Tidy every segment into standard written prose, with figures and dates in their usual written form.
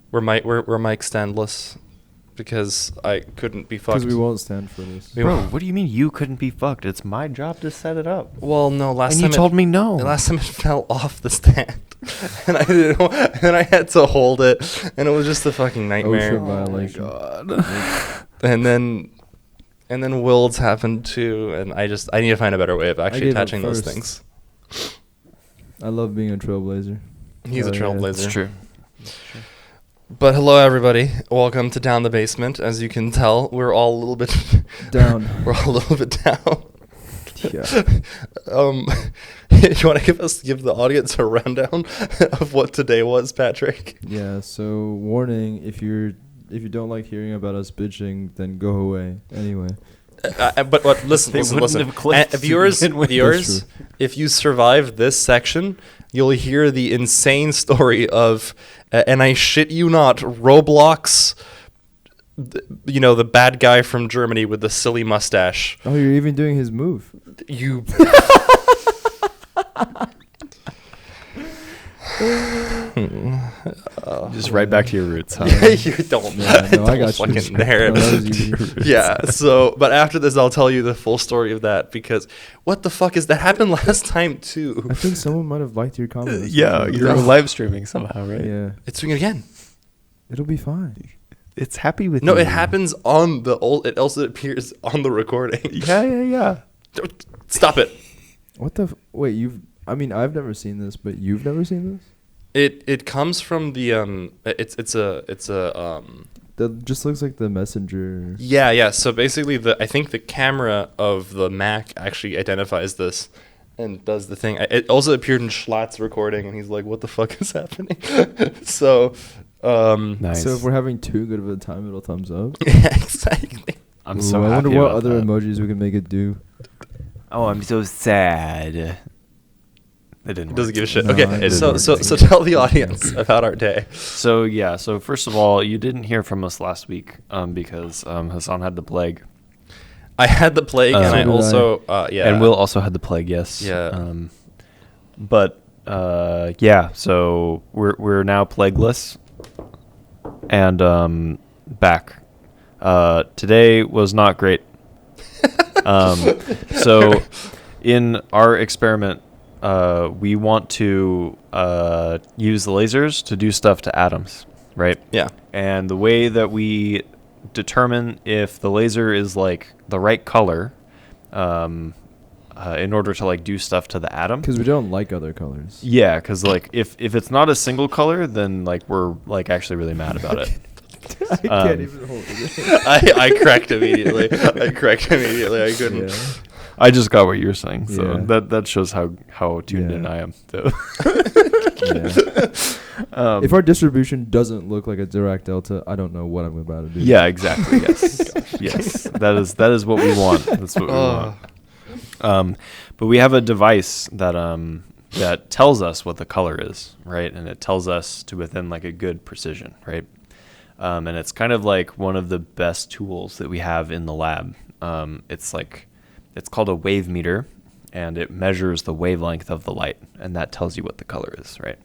We're mic standless because I couldn't be fucked. Because we won't stand for this. Bro, what do you mean you couldn't be fucked? It's my job to set it up. Well, no, last And time you told me no. Last time it fell off the stand, and I didn't. And I had to hold it, and it was just a fucking nightmare. OSHA violation. God. And then Wilds happened too, and I need to find a better way of actually gave up attaching those first. things. I love being a trailblazer. He's a Yeah, trailblazer. It's true. But hello, everybody. Welcome to Down the Basement. As you can tell, we're all a little bit Down. We're all a little bit down. Yeah. Do you want to give the audience a rundown of what today was, Patrick? Yeah, so warning, if you don't like hearing about us bitching, then go away. Anyway. But listen. Viewers, if you survive this section, you'll hear the insane story of, and I shit you not, Roblox, the bad guy from Germany with the silly mustache. Oh, you're even doing his move. You... Just right back to your roots, huh? You don't. Yeah, no, I got fucking you. there. No, that was easy. Yeah. So, but after this, I'll tell you the full story of that because what the fuck is that happened last time too? I think someone might have liked your comment. Yeah, you're live streaming somehow, right? Yeah. It's doing it again. It'll be fine. It's happy with No, you. it happens on the old. It also appears on the recording. Yeah. Stop it. What the... Wait, I've never seen this, but you've never seen this? It comes from the It's a That just looks like the messenger. Yeah. So basically, I think the camera of the Mac actually identifies this and does the thing. It also appeared in Schlatt's recording, and he's like, "What the fuck is happening?" So, Nice. So if we're having too good of a time, it'll thumbs up. Yeah, exactly. I'm Ooh, so I happy wonder what about other that. emojis we can make it do. Oh, I'm so sad. It didn't. Doesn't give a shit. No, Okay, it so didn't. tell the audience about our day. So first of all, you didn't hear from us last week because Hassan had the plague. I had the plague, and So I did also And Will also had the plague. Yes. Yeah. So we're now plagueless, and back. Today was not great. So in our experiment, we want to use the lasers to do stuff to atoms, right? Yeah. And the way that we determine if the laser is like the right color, in order to like do stuff to the atom. Because we don't like other colors. Yeah, because like if it's not a single color, then like we're like actually really mad about it. I can't even hold it. I cracked immediately. I couldn't. Yeah. I just got what you were saying, so Yeah. that shows how tuned in Yeah. I am. So. Yeah. If our distribution doesn't look like a Dirac Delta, I don't know what I'm about to do. Yeah, exactly. Yes, yes. That is what we want. That's what we want. But we have a device that tells us what the color is, right? And it tells us to within like a good precision, right? And it's kind of like one of the best tools that we have in the lab. It's called a wave meter, and it measures the wavelength of the light, and that tells you what the color is, right?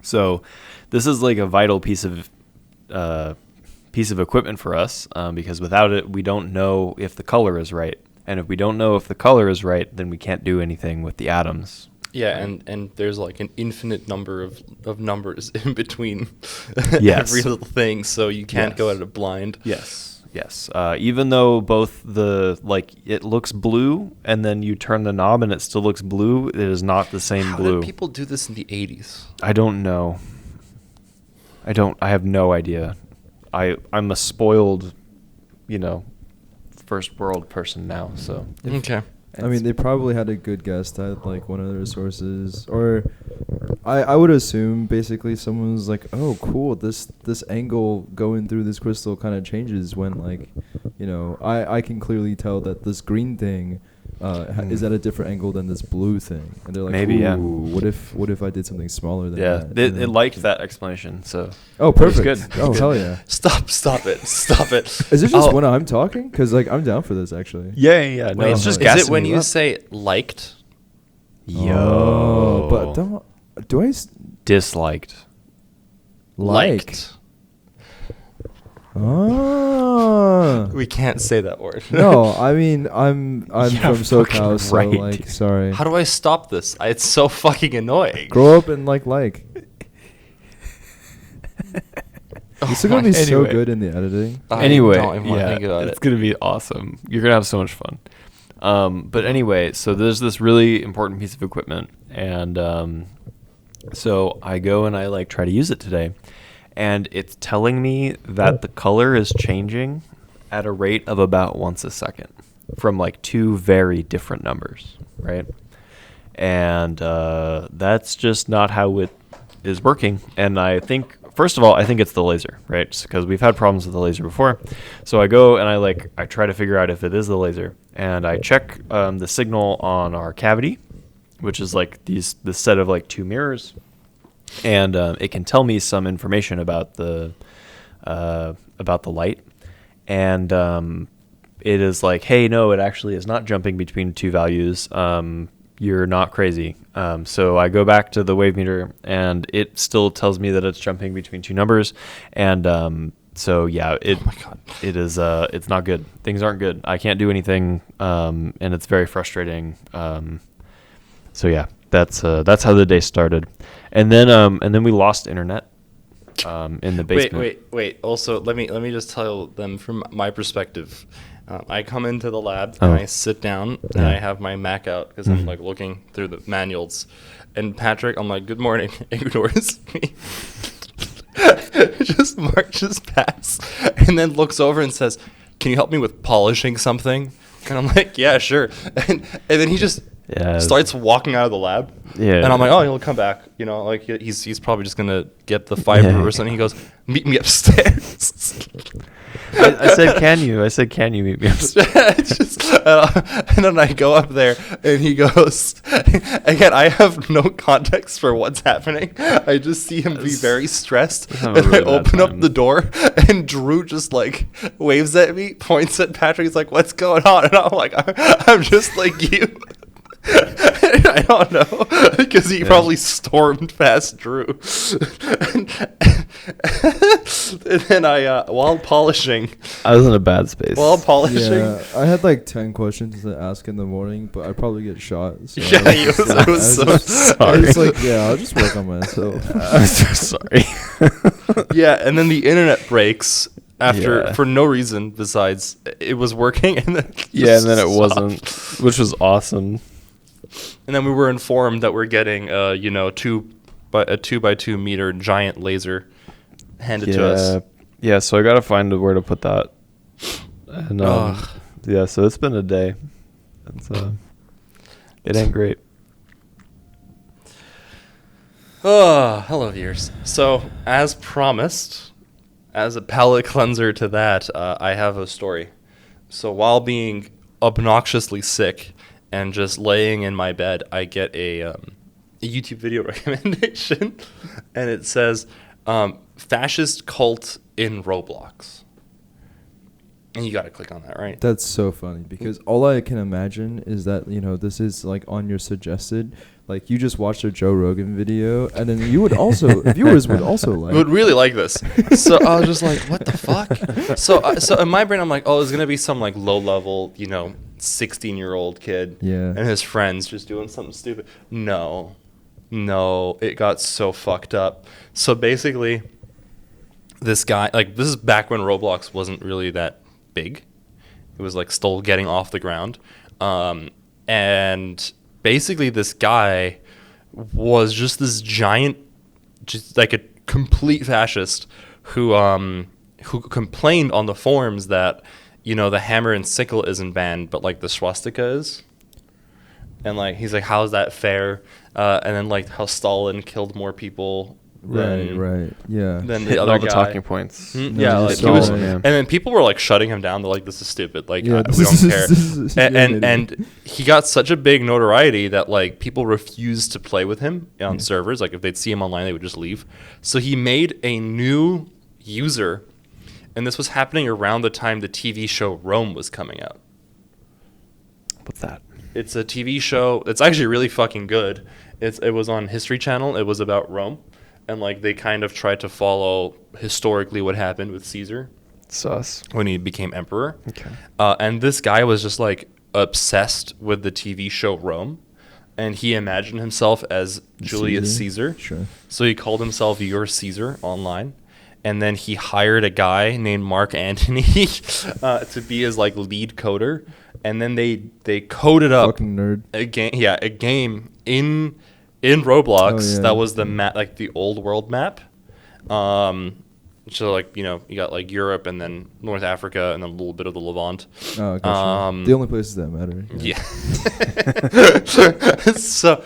So this is like a vital piece of equipment for us, because without it, we don't know if the color is right. And if we don't know if the color is right, then we can't do anything with the atoms. Yeah, and there's like an infinite number of numbers in between Yes. every little thing, so you can't Yes. go at it blind. Yes. Even though both it looks blue, and then you turn the knob and it still looks blue, it is not the same How blue. did people do this in the 80s? I don't know. I have no idea. I'm a spoiled, first world person now, so. Okay. I mean, they probably had a good guess at like one of their sources, or I would assume basically someone was like, "Oh, cool! This angle going through this crystal kind of changes when like, I can clearly tell that this green thing is at a different angle than this blue thing," and they're like, Maybe, yeah. What if I did something smaller than Yeah, that? it liked that explanation, so. Oh, perfect! It was good. Oh, hell yeah! Stop it. Is it just when I'm talking? Because like I'm down for this actually. Yeah. No, Wait, it's just is gassing it when you up. say liked? Yo. Oh, but do I? Disliked. Liked. Oh. We can't say that word. No, I mean I'm Yeah, from SoCal, so right. like sorry. How do I stop this? It's so fucking annoying. Grow up and like. It's gonna be so Anyway. good in the editing. Anyway, don't even wanna think about it's it. gonna be awesome. You're gonna have so much fun. But anyway, so there's this really important piece of equipment, and so I go and I like try to use it today, and it's telling me that the color is changing at a rate of about once a second from like two very different numbers, right? And that's just not how it is working. And I think, first of all, I think it's the laser, right? Because we've had problems with the laser before. So I go and I try to figure out if it is the laser, and I check the signal on our cavity, which is like this set of like two mirrors, and it can tell me some information about the light, and it is like, hey, no, it actually is not jumping between two values. You're not crazy. So I go back to the wave meter, and it still tells me that it's jumping between two numbers, and so yeah, Oh my God. it is it's not good. Things aren't good. I can't do anything, and it's very frustrating. So yeah, that's how the day started, and then we lost internet in the basement. Wait. Also, let me just tell them from my perspective. I come into the lab and I sit down and I have my Mac out because I'm like looking through the manuals, and Patrick, I'm like, "Good morning," ignores me. Just marches past and then looks over and says, "Can you help me with polishing something?" And I'm like, "Yeah, sure." And then he just starts walking out of the lab. Yeah. And I'm like, "Oh, he'll come back." You know, like he's probably just gonna get the fiber or something. He goes, "Meet me upstairs." I said, "Can you?" I said, "Can you meet me upstairs?" And then I go up there, and he goes. Again, I have no context for what's happening. I just see him be very stressed, and really I bad open up time. the door, and Drew just like waves at me, points at Patrick. He's like, "What's going on?" And I'm like, "I'm just like you." I don't know, because he probably stormed past Drew. And then while polishing, I was in a bad space. Yeah, I had like 10 questions to ask in the morning, but I'd probably get shot. So Yeah, it was so I was like, yeah, I'll just work on myself. I'm so sorry. Yeah, and then the internet breaks Yeah. for no reason besides it was working, and then And then it stopped. wasn't, which was awesome. And then we were informed that we're getting a 2x2 meter giant laser handed to us. Yeah, so I gotta find where to put that. And Ugh. yeah, so it's been a day. It's it ain't great. Oh, hello, viewers. So, as promised, as a palate cleanser to that, I have a story. So, while being obnoxiously sick and just laying in my bed, I get a YouTube video recommendation, and it says, "Fascist cult in Roblox." And you got to click on that, right? That's so funny because all I can imagine is that, this is like on your suggested, like you just watched a Joe Rogan video and then you would also, viewers would also like. Would really like this. So I was just like, what the fuck? So in my brain, I'm like, oh, it's going to be some like low level, 16-year-old kid and his friends just doing something stupid. No, it got so fucked up. So basically, this guy, like, this is back when Roblox wasn't really that big. It was like still getting off the ground. And basically this guy was just this giant, just like a complete fascist who complained on the forums that, the hammer and sickle isn't banned, but like the swastika is. And like, he's like, how's that fair? And then like how Stalin killed more people Right. Yeah. than the other all guy. the talking points. Mm, No, yeah, just like he was, Stalin, yeah. and then people were like shutting him down. They're like, "This is stupid. Like, Yeah, we don't care." this is And he got such a big notoriety that like people refused to play with him on servers. Like if they'd see him online, they would just leave. So he made a new user, and this was happening around the time the TV show Rome was coming out. What's that? It's a TV show. It's actually really fucking good. It was on History Channel. It was about Rome. and like they kind of tried to follow historically what happened with Caesar. Sus. When he became emperor. Okay. And this guy was just like obsessed with the TV show Rome, and he imagined himself as Julius Caesar. Sure. So he called himself Your Caesar online, and then he hired a guy named Mark Antony to be his like lead coder, and then they coded up Fucking nerd. a game in Roblox that was the map, like the old world map. So like, you know, you got like Europe and then North Africa and then a little bit of the Levant. Oh, gotcha. The only places that matter. Yeah. So,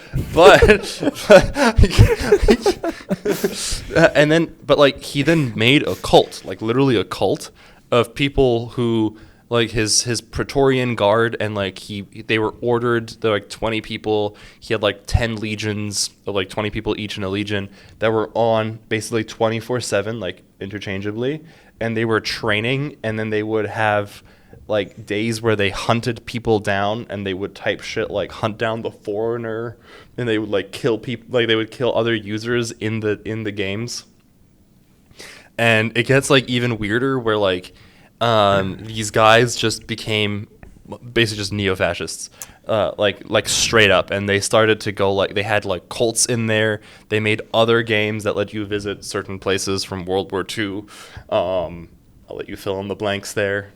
and then, but like he then made a cult, like literally a cult of people who like his Praetorian Guard, and like they were ordered. They're like 20 people. He had like 10 legions of like 20 people each in a legion that were on basically 24/7, like interchangeably, and they were training. And then they would have like days where they hunted people down, and they would type shit like "hunt down the foreigner," and they would like kill people. Like they would kill other users in the games. And it gets like even weirder, where like these guys just became basically just neo-fascists, like straight up, and they started to go like they had like cults in there. They made other games that let you visit certain places from World War II. I'll let you fill in the blanks there.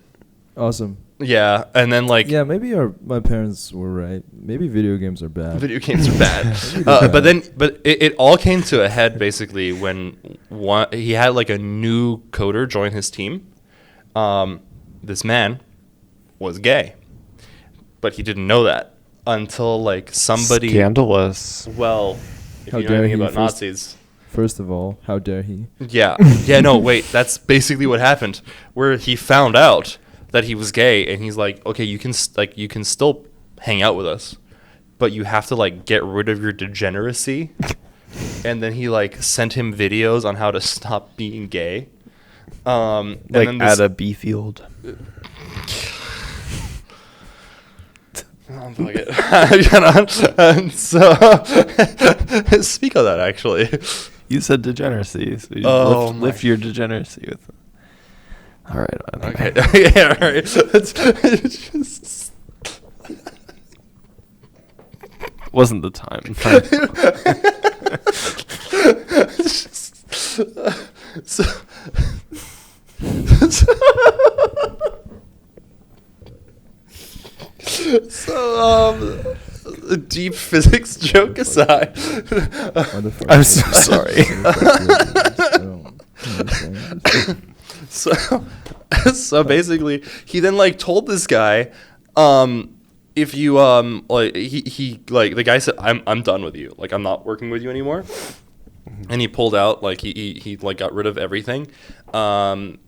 Awesome. Yeah, and then like maybe my parents were right. Maybe video games are bad. Video games are bad. But it all came to a head basically when he had like a new coder join his team. This man was gay, but he didn't know that until like somebody scandalous. Well, if you know anything about Nazis. First of all, how dare he? Yeah. No, wait. That's basically what happened. Where he found out that he was gay, and he's like, okay, you can still hang out with us, but you have to like get rid of your degeneracy. And then he like sent him videos on how to stop being gay. Like then at a bee field. So speak of that, actually. You said degeneracy, so you lift your degeneracy with it. All right. Okay. Yeah. All right. Just wasn't the time. So, deep physics joke aside, I'm so sorry. So basically, he then like told this guy, if you like he like the guy said, I'm done with you, like I'm not working with you anymore, and he pulled out, like he like got rid of everything. The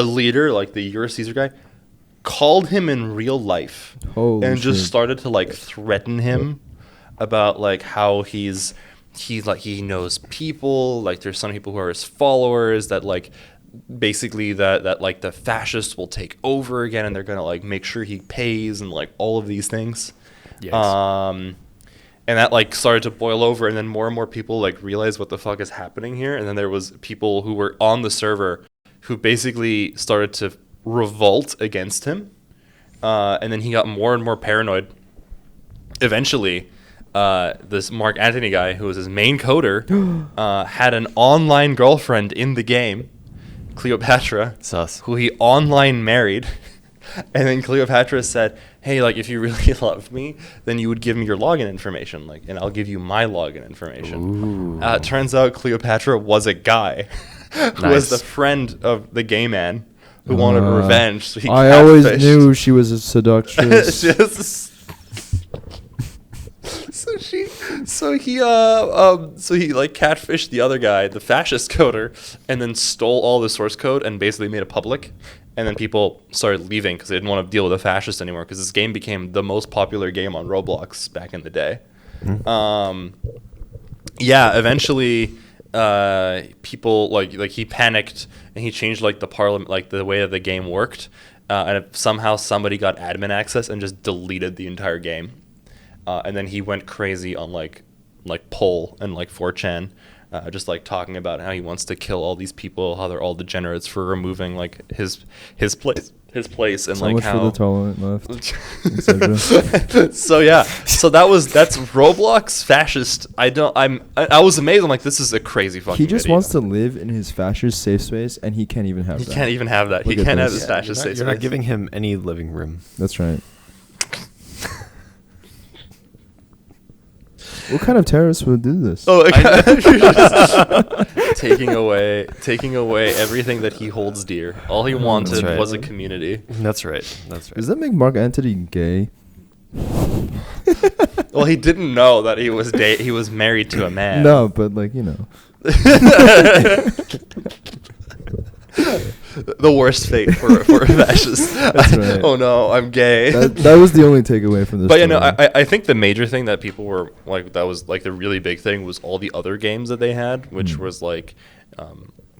leader, like the Your Caesar guy, called him in real life. Holy and just shit. started to like threaten him about like how he's like he knows people, like there's some people who are his followers that like basically that like the fascists will take over again, and they're gonna like make sure he pays and like all of these things. Yes. And that like started to boil over, and then more and more people like realized what the fuck is happening here, and then there was people who were on the server who basically started to revolt against him, and then he got more and more paranoid. Eventually, this Mark Antony guy, who was his main coder, had an online girlfriend in the game, Cleopatra, Sus. who he online married. And then Cleopatra said, hey, like, if you really love me, then you would give me your login information, like, and I'll give you my login information. It turns out Cleopatra was a guy who was the friend of the gay man who wanted revenge. So he I always knew she was a seductress. So he like catfished the other guy, the fascist coder, and then stole all the source code and basically made it public. And then people started leaving because they didn't want to deal with a fascist anymore, because this game became the most popular game on Roblox back in the day. Eventually people like he panicked and he changed like the parliament, like the way that the game worked, and somehow somebody got admin access and just deleted the entire game. And then he went crazy on like Poll and like 4chan, just like talking about how he wants to kill all these people, how they're all degenerates for removing like his place, and so like much how for the tolerant left. etc. So yeah, so that's Roblox fascist. I was amazed. I'm like, this is a crazy fucking. He just video. wants to live in his fascist safe space, and he can't even have that. He can't even have that. He can't have his fascist safe space. You're not giving him any living room. That's right. What kind of terrorist would do this? Oh, taking away everything that he holds dear. All he wanted was a community. That's right. Does that make Mark Antony gay? Well, he didn't know that he was he was married to a man. No, but like, you know. The worst fate for a fascist. That's right. Oh no, I'm gay. That was the only takeaway from this. But I think the major thing that people were like, that was like the really big thing, was all the other games that they had, which was like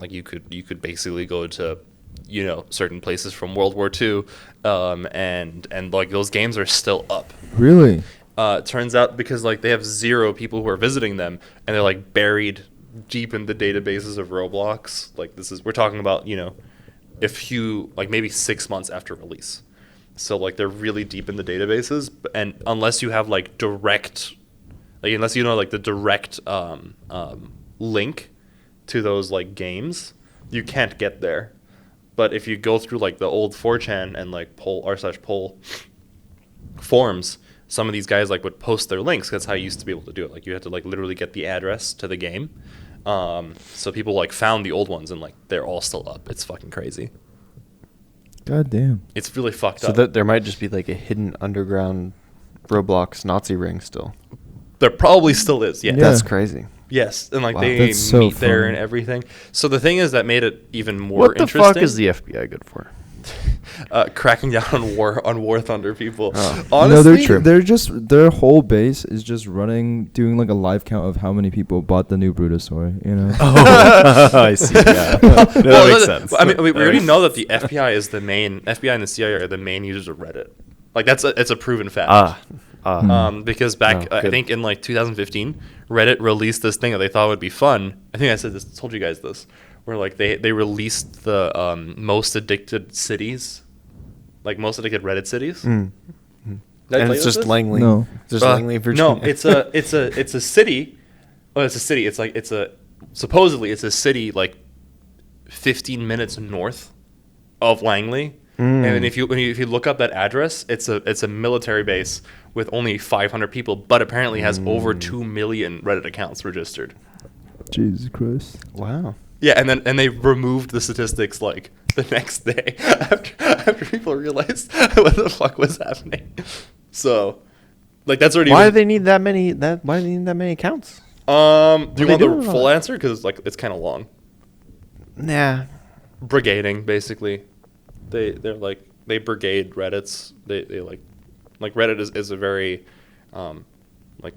you could basically go to, you know, certain places from World War II, and like those games are still up. Really? It turns out because like they have 0 people who are visiting them, and they're like buried deep in the databases of Roblox. Like we're talking about, you know, like maybe 6 months after release. So like they're really deep in the databases, and unless you have like unless you know like the direct link to those like games, you can't get there. But if you go through like the old 4chan and like r/poll forums, some of these guys like would post their links. That's how you used to be able to do it. Like you had to like literally get the address to the game. So people like found the old ones, and like they're all still up. It's fucking crazy. God damn. It's really fucked up. So that there might just be like a hidden underground Roblox Nazi ring still. There probably still is. Yeah. That's crazy. Yes, and like Wow. they That's so meet there funny. and everything. So the thing is that made it even more What the interesting. fuck is the FBI good for? Cracking down on War Thunder people. Oh. Honestly, No, they're just, their whole base is just doing like a live count of how many people bought the new Brutosaur, you know? Oh, I see. Yeah, that makes sense. I mean, we already know that the FBI and the CIA are the main users of Reddit. Like it's a proven fact. Because back, I think in like 2015, Reddit released this thing that they thought would be fun. I think I told you guys this, where like they released the most addicted cities, like most addicted Reddit cities. And it's just Langley. No. Just Langley, Virginia. No, it's a city. Oh, it's a city. Supposedly it's a city like 15 minutes north of Langley. And then if you look up that address, it's a military base with only 500 people, but apparently has over 2 million Reddit accounts registered. Jesus Christ. Wow. Yeah, and they removed the statistics like the next day after people realized what the fuck was happening. So, like that's already. Why do they need that many? Why do they need that many accounts? Do you want the full answer? Because like it's kind of long. Nah. Brigading, basically. They brigade Reddits. They like Reddit is a very like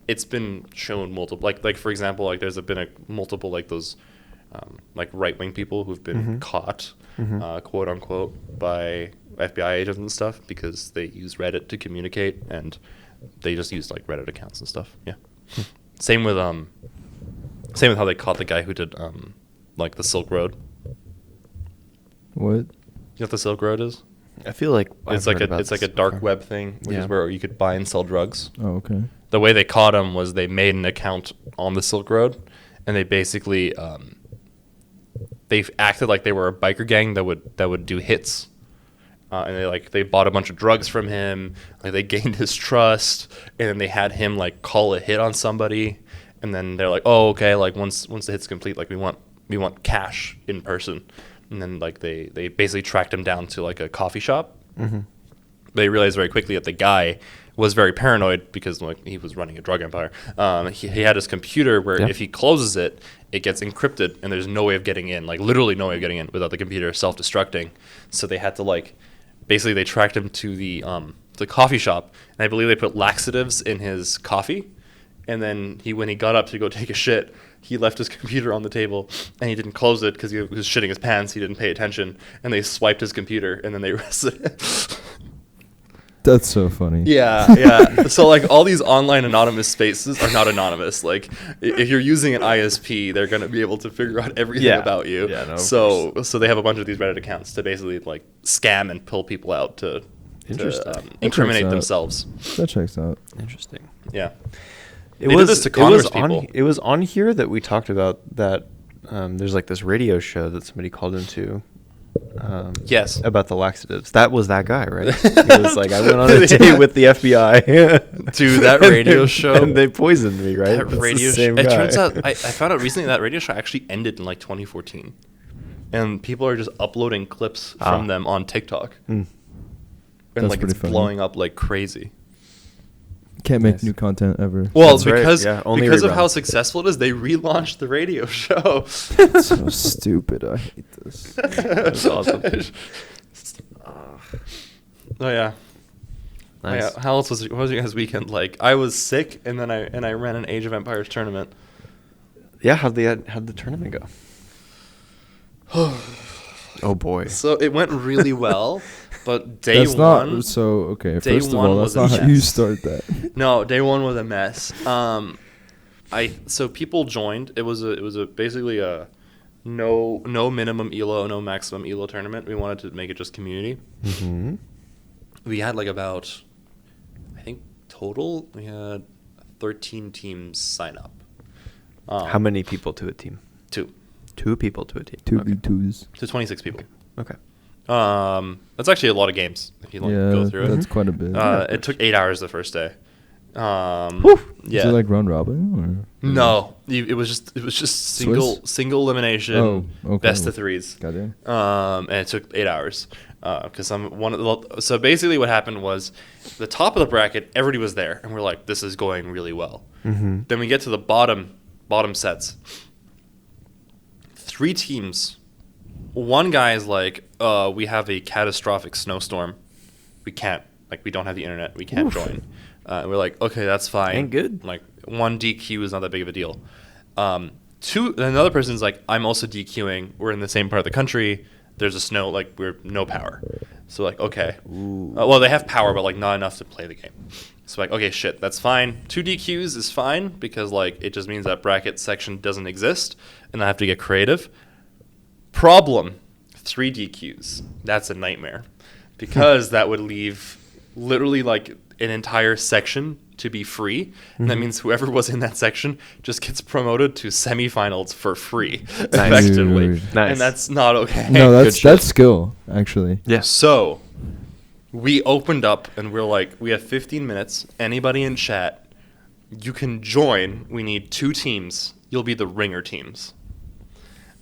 it's been shown multiple like for example, like there's been multiple like those like right-wing people who've been caught quote unquote by FBI agents and stuff because they use Reddit to communicate, and they just use like Reddit accounts and stuff. Yeah. Same with how they caught the guy who did like the Silk Road. What? You know what the Silk Road is? I feel like It's like a dark web thing, which is where you could buy and sell drugs. Oh, okay. The way they caught him was they made an account on the Silk Road, and they basically they acted like they were a biker gang that would do hits, and they bought a bunch of drugs from him. Like they gained his trust, and then they had him like call a hit on somebody, and then they're like, oh okay, like once the hit's complete, like we want cash in person. And then like they basically tracked him down to like a coffee shop. But they realized very quickly that the guy was very paranoid because like he was running a drug empire. He had his computer where if he closes it, it gets encrypted, and there's no way of getting in, like literally no way of getting in without the computer self-destructing. So they had to like basically they tracked him to the coffee shop, and I believe they put laxatives in his coffee. And then when he got up to go take a shit, he left his computer on the table, and he didn't close it because he was shitting his pants. He didn't pay attention, and they swiped his computer, and then they arrested him. That's so funny. Yeah. So like all these online anonymous spaces are not anonymous. Like if you're using an ISP, they're going to be able to figure out everything about you. Yeah, no, so they have a bunch of these Reddit accounts to basically like scam and pull people out to incriminate themselves. That checks out. Interesting. Yeah. It was on here that we talked about that there's like this radio show that somebody called into. Yes. About the laxatives. That was that guy, right? He was like, I went on a date with the FBI. Dude, that radio show. And they poisoned me, right? That radio show. It turns out, I found out recently that radio show actually ended in like 2014. And people are just uploading clips from them on TikTok. And That's like it's funny. Blowing up like crazy. Can't make new content ever. Well, That's because only because of reruns. how successful it is, they relaunched the radio show. It's so stupid. I hate this. That's awesome. Oh yeah. Nice. Yeah. How else what was your guys' weekend like? I was sick, and then I ran an Age of Empires tournament. Yeah, how'd the tournament go? Oh boy. So it went really well, but day That's one. Not so okay. Day First of one all, that's was not a how you mess. start that. No, day one was a mess. So people joined. It was basically a no minimum elo, no maximum elo tournament. We wanted to make it just community. Mm-hmm. We had like about, I think total we had 13 teams sign up. How many people to a team? 2. 2 people to a team. 2v2s. To 26 people. Okay. That's actually a lot of games if you go through it. That's quite a bit. It took 8 hours the first day. Yeah. Is it like round robin or? No, it was just single elimination, best of 3s. Goddamn. And it took 8 hours because so basically what happened was the top of the bracket, everybody was there, and we're like, this is going really well. Mm-hmm. Then we get to the bottom sets. 3 teams. One guy is like, we have a catastrophic snowstorm. We don't have the internet. We can't join. We're like, okay, that's fine. Ain't good. Like 1 DQ is not that big of a deal. 2, another person's like, I'm also DQing. We're in the same part of the country. There's a snow, like we're no power. So like, okay. Well, they have power, but like not enough to play the game. So like, okay, shit, that's fine. 2 DQs is fine because like it just means that bracket section doesn't exist, and I have to get creative. Problem, 3 DQs. That's a nightmare because that would leave literally like an entire section to be free, and that means whoever was in that section just gets promoted to semifinals for free, effectively. Nice. And that's not okay. No, that's skill actually. Yeah. So we opened up and we're like, we have 15 minutes. Anybody in chat, you can join. We need 2 teams. You'll be the ringer teams.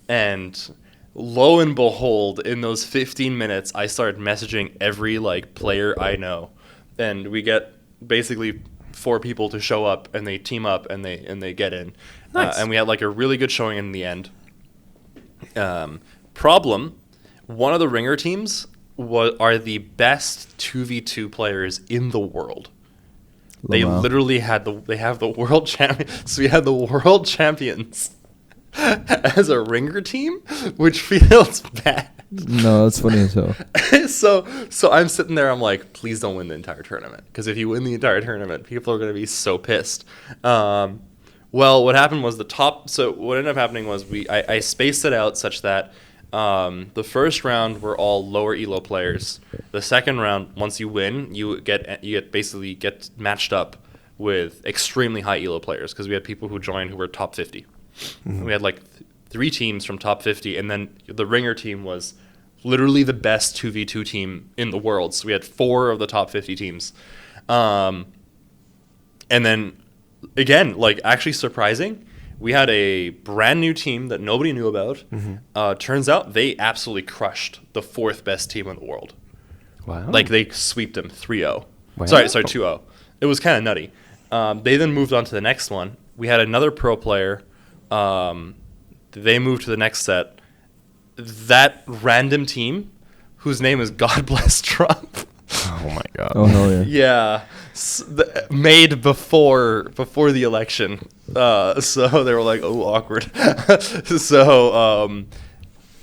And lo and behold, in those 15 minutes, I started messaging every like player I know, and we get basically 4 people to show up, and they team up, and they get in. Nice. And we had like a really good showing in the end. Problem, one of the ringer teams are the best 2v2 players in the world. They literally have the world champion. So we had the world champions as a ringer team, which feels bad. No, that's funny as hell. So I'm sitting there. I'm like, please don't win the entire tournament, because if you win the entire tournament, people are going to be so pissed. Well, what happened was So what ended up happening was I spaced it out such that the first round were all lower elo players. The second round, once you win, you basically get matched up with extremely high elo players, because we had people who joined who were top 50. Mm-hmm. We had like 3 teams from top 50, and then the ringer team was literally the best 2v2 team in the world. So we had 4 of the top 50 teams. And then, again, like actually surprising, we had a brand new team that nobody knew about. Mm-hmm. Turns out they absolutely crushed the 4th best team in the world. Wow. Like they sweeped them 3-0. Wow. Sorry, 2-0. It was kind of nutty. They then moved on to the next one. We had another pro player. They moved to the next set. That random team, whose name is God Bless Trump. Oh my God. Oh hell yeah. Yeah, made before the election. So they were like, oh, awkward. So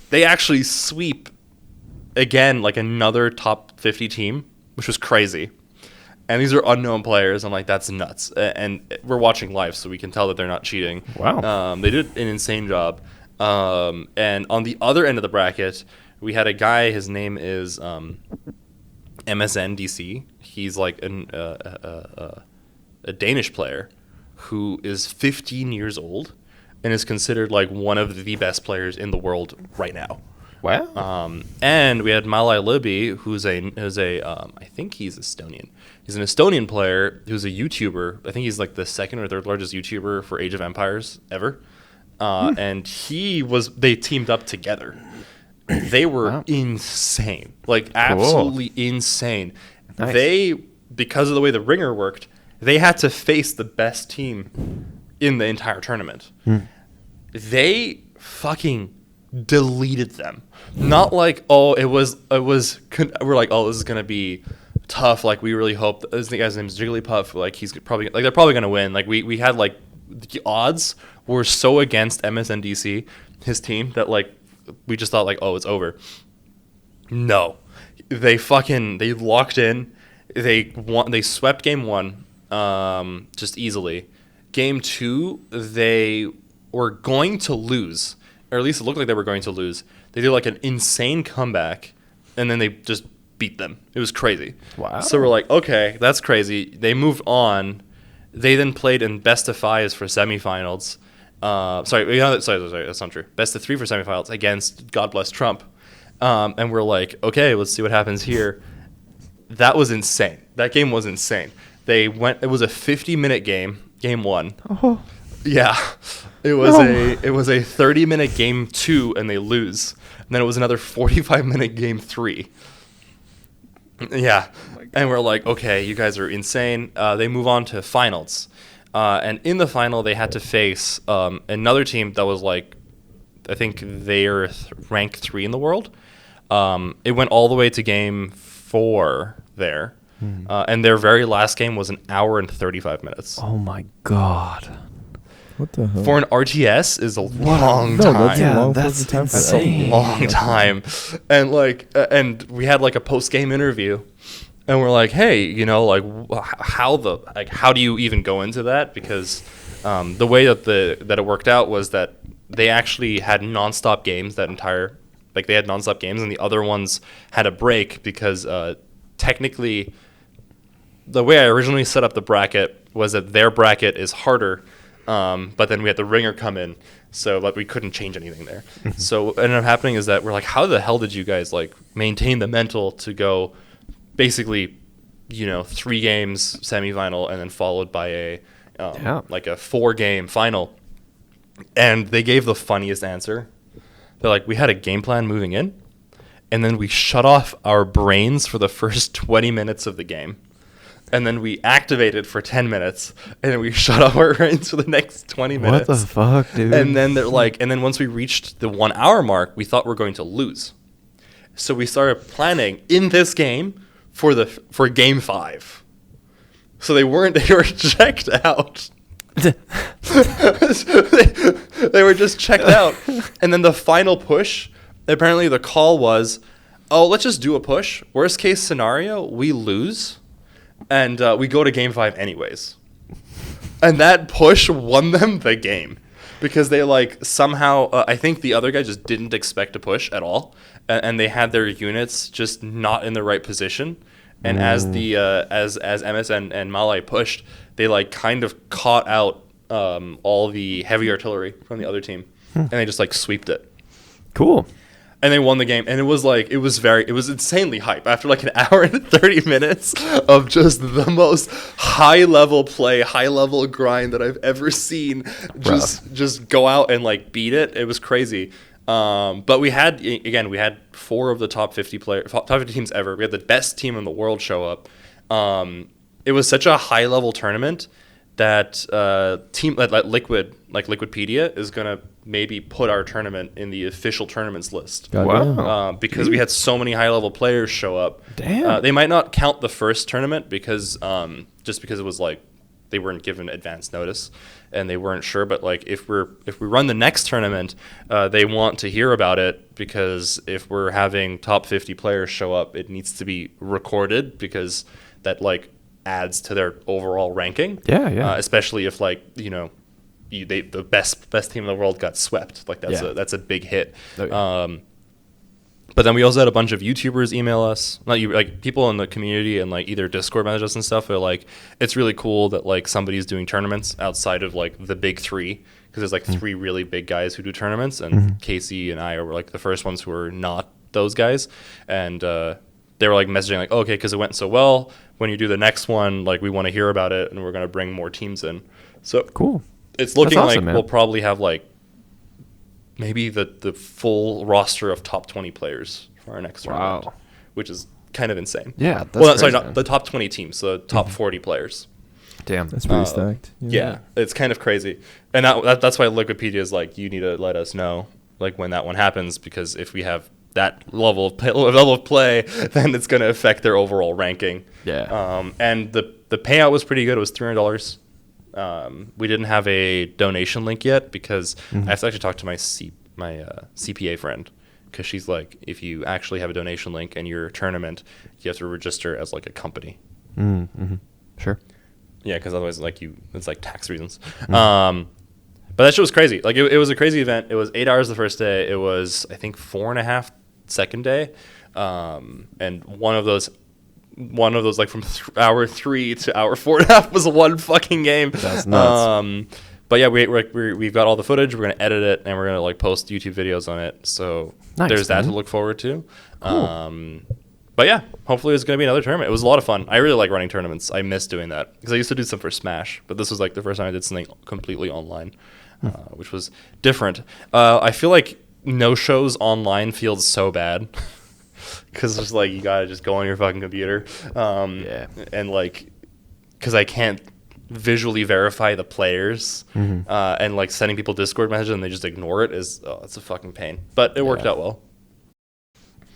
they actually sweep again like another top 50 team, which was crazy. And these are unknown players. I'm like, that's nuts. And we're watching live, so we can tell that they're not cheating. Wow. They did an insane job. And on the other end of the bracket, we had a guy. His name is MSNDC. He's like a Danish player who is 15 years old and is considered like one of the best players in the world right now. Wow. And we had Malai Libby, who's I think he's Estonian. He's an Estonian player who's a YouTuber. I think he's like the second or third largest YouTuber for Age of Empires ever. And they teamed up together. They were insane, like absolutely insane. Nice. Because of the way the ringer worked, they had to face the best team in the entire tournament. They fucking deleted them. Not like, we're like, oh, this is gonna be tough. Like, we really hope this guy's name is Jigglypuff. Like, he's probably they're probably gonna win. Like, we had like the odds were so against MSNDC, his team, that like we just thought like, oh, it's over. No, they locked in. They won. They swept game 1, just easily. Game 2, they were going to lose, or at least it looked like they were going to lose. They did like an insane comeback, and then they just beat them. It was crazy. Wow. So we're like, okay, that's crazy. They moved on. They then played in best of 5s for semifinals. Sorry, that's not true. Best of 3 for semifinals against God Bless Trump. And we're like, okay, let's see what happens here. That was insane. That game was insane. It was a 50-minute game, game 1. Oh. Yeah. It was a 30-minute game 2, and they lose. And then it was another 45-minute game 3. Yeah. And we're like, okay, you guys are insane. They move on to finals. And in the final, they had to face another team that was like, I think they're ranked 3 in the world. It went all the way to game 4 there. And their very last game was 1 hour and 35 minutes. Oh, my God. What the hell? For an RTS is a long time. That's insane. That's a long time. And like, and we had like a post-game interview. And we're like, hey, like, how do you even go into that? Because the way that it worked out was that they actually had nonstop games they had nonstop games, and the other ones had a break because technically, the way I originally set up the bracket was that their bracket is harder, but then we had the ringer come in, so like we couldn't change anything there. So what ended up happening is that we're like, how the hell did you guys like maintain the mental to go basically, 3 games semifinal and then followed by a 4-game final? And they gave the funniest answer. They're like, we had a game plan moving in, and then we shut off our brains for the first 20 minutes of the game. And then we activated for 10 minutes, and then we shut off our brains for the next 20 minutes. What the fuck, dude? And then they're like, and then once we reached the 1 hour mark, we thought we were going to lose. So we started planning in this game for game 5. So they were checked out. They were just checked out. And then the final push, apparently the call was, oh, let's just do a push. Worst case scenario, we lose, and we go to game 5 anyways. And that push won them the game. Because they like somehow, I think the other guy just didn't expect to push at all. And they had their units just not in the right position. And as MS and Malai pushed, they like kind of caught out all the heavy artillery from the other team, and they just like sweeped it. Cool. And they won the game, and it was insanely hype after like 1 hour and 30 minutes of just the most high level play, high level grind that I've ever seen. Just go out and like beat it. It was crazy. But we had 4 of the top 50 teams ever. We had the best team in the world show up. It was such a high level tournament that team like Liquidpedia is gonna maybe put our tournament in the official tournaments list. Wow! Because we had so many high level players show up. Damn. They might not count the first tournament because just because it was like they weren't given advance notice and they weren't sure. But like if we run the next tournament, they want to hear about it, because if we're having top 50 players show up, it needs to be recorded, because that like adds to their overall ranking. Yeah. Especially if like the best team in the world got swept. Like that's a big hit. Oh, yeah. But then we also had a bunch of YouTubers email us, like people in the community and like either Discord message us and stuff. They're like, it's really cool that like somebody's doing tournaments outside of like the big three, because there's like three really big guys who do tournaments, and Casey and I were like the first ones who were not those guys, and they were like messaging like, okay, because it went so well. When you do the next one, like we want to hear about it, and we're gonna bring more teams in. So cool. It's looking awesome, like man. we'll probably have like maybe the full roster of top 20 players for our next tournament, which is kind of insane. Yeah, that's crazy, not the top 20 teams, the top 40 players. Damn, that's pretty stacked. Yeah, it's kind of crazy, and that's why Wikipedia is like, you need to let us know like when that one happens, because if we have that level of play, then it's going to affect their overall ranking. Yeah. And the payout was pretty good. It was $300. We didn't have a donation link yet because I have to actually talk to my CPA friend, because she's like, if you actually have a donation link in your tournament, you have to register as like a company. Sure. Yeah, because otherwise, like it's like tax reasons. But that shit was crazy. Like it was a crazy event. It was 8 hours the first day. It was, I think, 4.5 second day, and one of those like from hour 3 to hour 4.5 was one fucking game. That's nuts. But yeah, we've got all the footage. We're gonna edit it, and we're gonna like post YouTube videos on it. So there's that to look forward to. Cool. But yeah, hopefully it's going to be another tournament. It was a lot of fun. I really like running tournaments. I miss doing that, because I used to do some for Smash, but this was like the first time I did something completely online, which was different. I feel like no shows online feels so bad, because it's like you got to just go on your fucking computer. And like, because I can't visually verify the players, and like sending people Discord messages and they just ignore it it's a fucking pain. But it worked out well.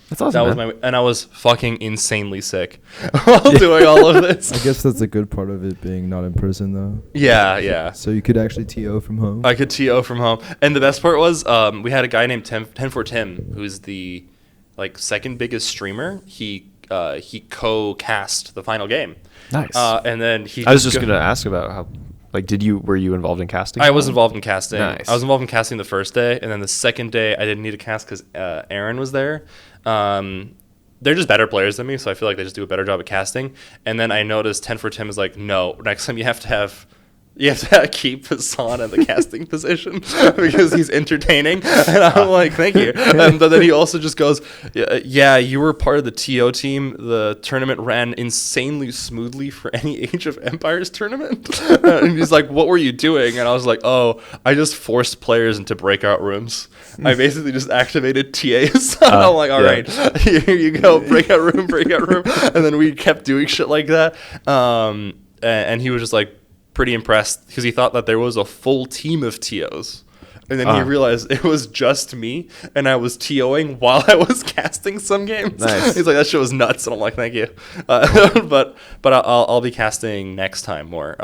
That's awesome. That was and I was fucking insanely sick while doing all of this. I guess that's a good part of it being not in person, though. Yeah. So you could actually TO from home. I could TO from home, and the best part was we had a guy named 10 who's the like second biggest streamer. He co-cast the final game. Nice. And then I was just gonna ask about how. Like, were you involved in casting? I was involved in casting. Nice. I was involved in casting the first day, and then the second day I didn't need to cast because Aaron was there. They're just better players than me, so I feel like they just do a better job at casting. And then I noticed 10 for Tim is like, no, next time you have to keep Hassan in the casting position because he's entertaining. And I'm like, thank you. But then he also just goes, yeah, you were part of the TO team. The tournament ran insanely smoothly for any Age of Empires tournament. And he's like, what were you doing? And I was like, oh, I just forced players into breakout rooms. I basically just activated TAs. I'm like, all right, here you go, breakout room. And then we kept doing shit like that. And he was just like, pretty impressed, because he thought that there was a full team of TOs, and then he realized it was just me, and I was TOing while I was casting some games. Nice. He's like, that shit was nuts, and I'm like, thank you. But I'll be casting next time more.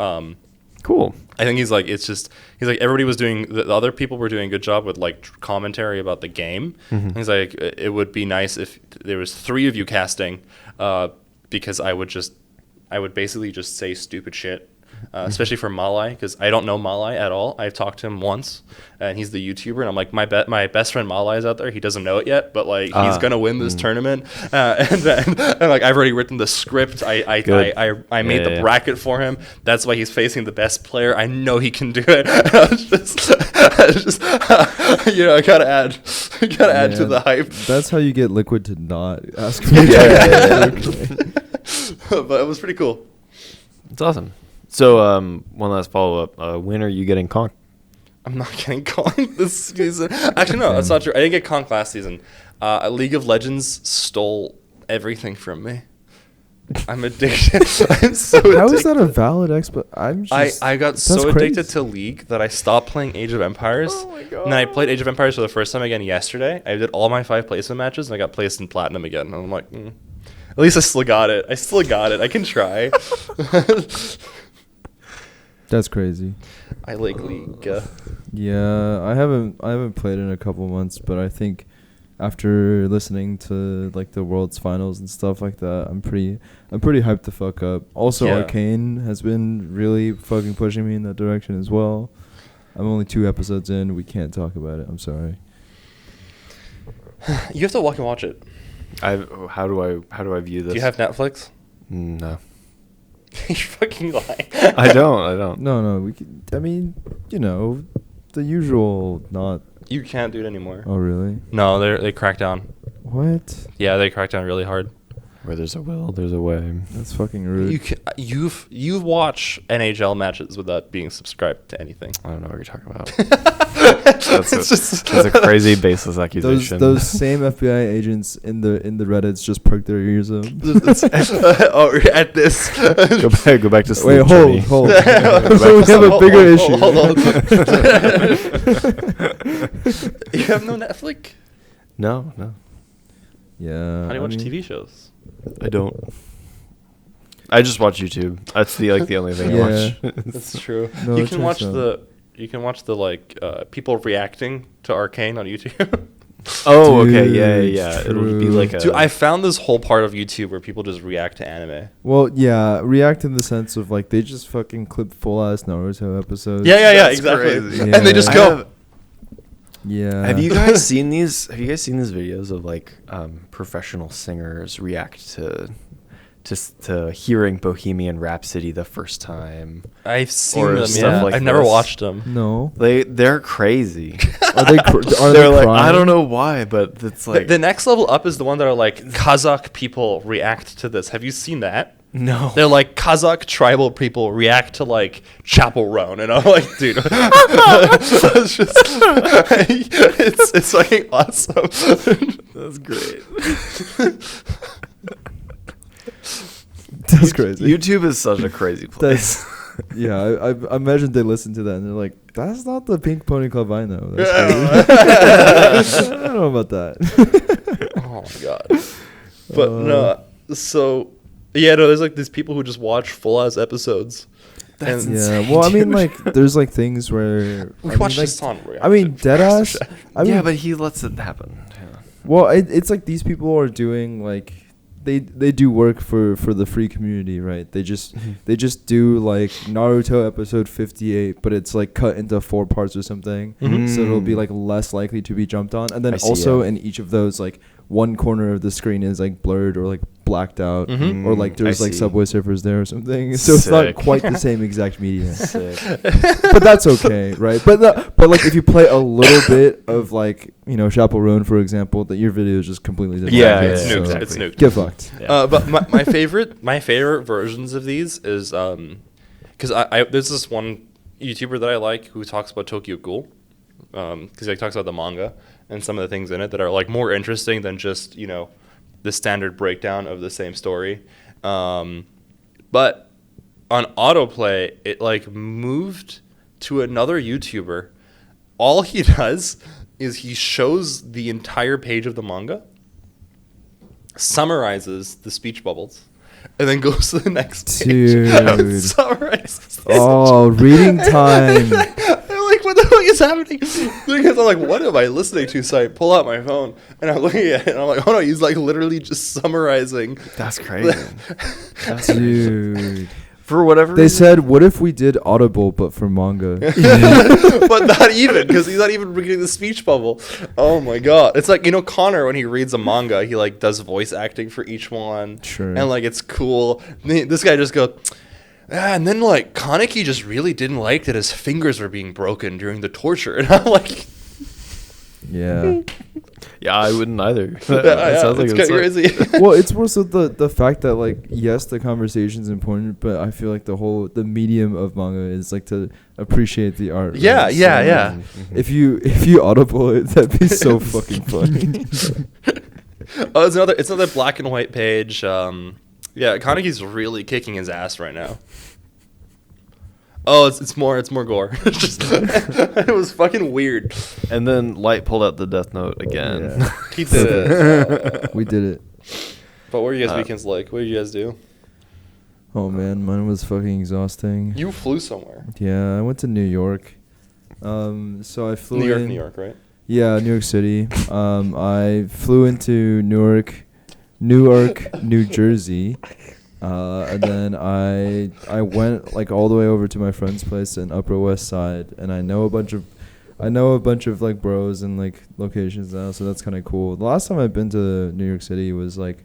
Cool. I think he's like everybody was doing, the other people were doing a good job with like commentary about the game. He's like, it would be nice if there was 3 of you casting, because I would basically just say stupid shit. Especially for Malai, because I don't know Malai at all. I've talked to him once, and he's the YouTuber, and I'm like, my best friend Malai is out there. He doesn't know it yet, but like he's gonna win this tournament. And like I've already written the script. I made the bracket for him. That's why he's facing the best player. I know he can do it. I was just I gotta add to the hype. That's how you get Liquid to not ask me. But it was pretty cool. It's awesome. So, one last follow-up. When are you getting Conk? I'm not getting Conk this season. Actually, no, that's not true. I didn't get Conk last season. League of Legends stole everything from me. I'm addicted. I'm so addicted. How is that a valid I got so addicted to League that I stopped playing Age of Empires. Oh my god. And then I played Age of Empires for the first time again yesterday. I did all my 5 placement matches, and I got placed in Platinum again. And I'm like, at least I still got it. I can try. That's crazy. I like League. Yeah, I haven't played in a couple months, but I think after listening to like the world's finals and stuff like that, I'm pretty hyped the fuck up. Also, Arcane has been really fucking pushing me in that direction as well. I'm only 2 episodes in. We can't talk about it. I'm sorry. You have to walk and watch it. How do I view this? Do you have Netflix? No. You're fucking lying. I don't. No. We could, I mean, the usual. Not. You can't do it anymore. Oh really? No, they cracked down. What? Yeah, they cracked down really hard. Where there's a will, there's a way. That's fucking rude. You watch NHL matches without being subscribed to anything. I don't know what you're talking about. that's a crazy baseless accusation. Those same FBI agents in the Reddits just perk their ears up. At this. Go back to sleep. Wait, hold. So we have a bigger issue. Hold on. You have no Netflix? No. Yeah. How do you watch TV shows? I don't. I just watch YouTube. That's the only thing I watch. That's true. No, You can watch the people reacting to Arcane on YouTube. Oh, Dude, okay, yeah. It would be like a. Dude, I found this whole part of YouTube where people just react to anime. Well, yeah, react in the sense of like they just fucking clip full ass Naruto episodes. Yeah, exactly. Yeah. And they just go. Yeah. Have you guys seen these? Have you guys seen these videos of like professional singers react to hearing Bohemian Rhapsody the first time? I've seen Or them. stuff Yeah, like I've never this. watched them. No. They're crazy. Are they They're like, crying? I don't know why, but it's like The next level up is the one that are like Kazakh people react to this. Have you seen that? no. They're like Kazakh tribal people react to like Chapel Roan, and I'm like, dude, it's just, it's fucking awesome. That's great. That's crazy. YouTube is such a crazy place. Yeah, I imagine they listen to that and they're like, that's not the Pink Pony Club I know. That's I don't know about that. Oh my god. But no, so yeah, no, there's like these people who just watch full ass episodes. That's And insane. Yeah, well, I mean, like, there's like things where we watch this on reaction. I mean, deadass. Yeah, but he lets it happen. Yeah. Well, it's like these people are doing like they do work for the free community, right? They just do like Naruto episode 58, but it's like cut into 4 parts or something, so it'll be like less likely to be jumped on. And then in each of those, like one corner of the screen is like blurred or like blacked out, or like there's like Subway Surfers there or something. So it's not quite the same exact media. But that's okay, right? But like if you play a little bit of like Chapel Roan, for example, that your video is just completely different. Yeah, it's nuked. Exactly. It's nuked. Get fucked. Yeah. But my favorite versions of these is because I there's this one YouTuber that I like who talks about Tokyo Ghoul, because he talks about the manga and some of the things in it that are like more interesting than just the standard breakdown of the same story. But on autoplay, it like moved to another YouTuber. All he does is he shows the entire page of the manga, summarizes the speech bubbles, and then goes to the next page. Dude. Summarizes. Oh, reading time. I'm like, what the fuck is happening? Because I'm like, what am I listening to? So I pull out my phone and I'm looking at it and I'm like, oh no, he's like literally just summarizing. That's crazy. Dude. For whatever They reason. said, what if we did Audible but for manga? But not even, because he's not even reading the speech bubble. Oh my god. It's like, Connor, when he reads a manga, he like does voice acting for each one. Sure. And like it's cool. This guy just goes, and then like Kaneki just really didn't like that his fingers were being broken during the torture. And I'm like, Yeah. Yeah, I wouldn't either. It's kind of crazy. Well, it's more so the fact that like, yes, the conversation's important, but I feel like the medium of manga is like to appreciate the art. Yeah, right? yeah. If you Audible it, that'd be so fucking funny. Oh, it's another black and white page. Yeah, Kaneki's really kicking his ass right now. Oh, it's more gore. It was fucking weird. And then Light pulled out the Death Note again. Yeah. He did it. We did it. But what were you guys' weekends like? What did you guys do? Oh man, mine was fucking exhausting. You flew somewhere. Yeah, I went to New York. So I flew New York, right? Yeah, New York City. I flew into Newark, New Jersey, and then I went like all the way over to my friend's place in Upper West Side, and I know a bunch of like bros and like locations now, so that's kind of cool. The last time I've been to New York City was like,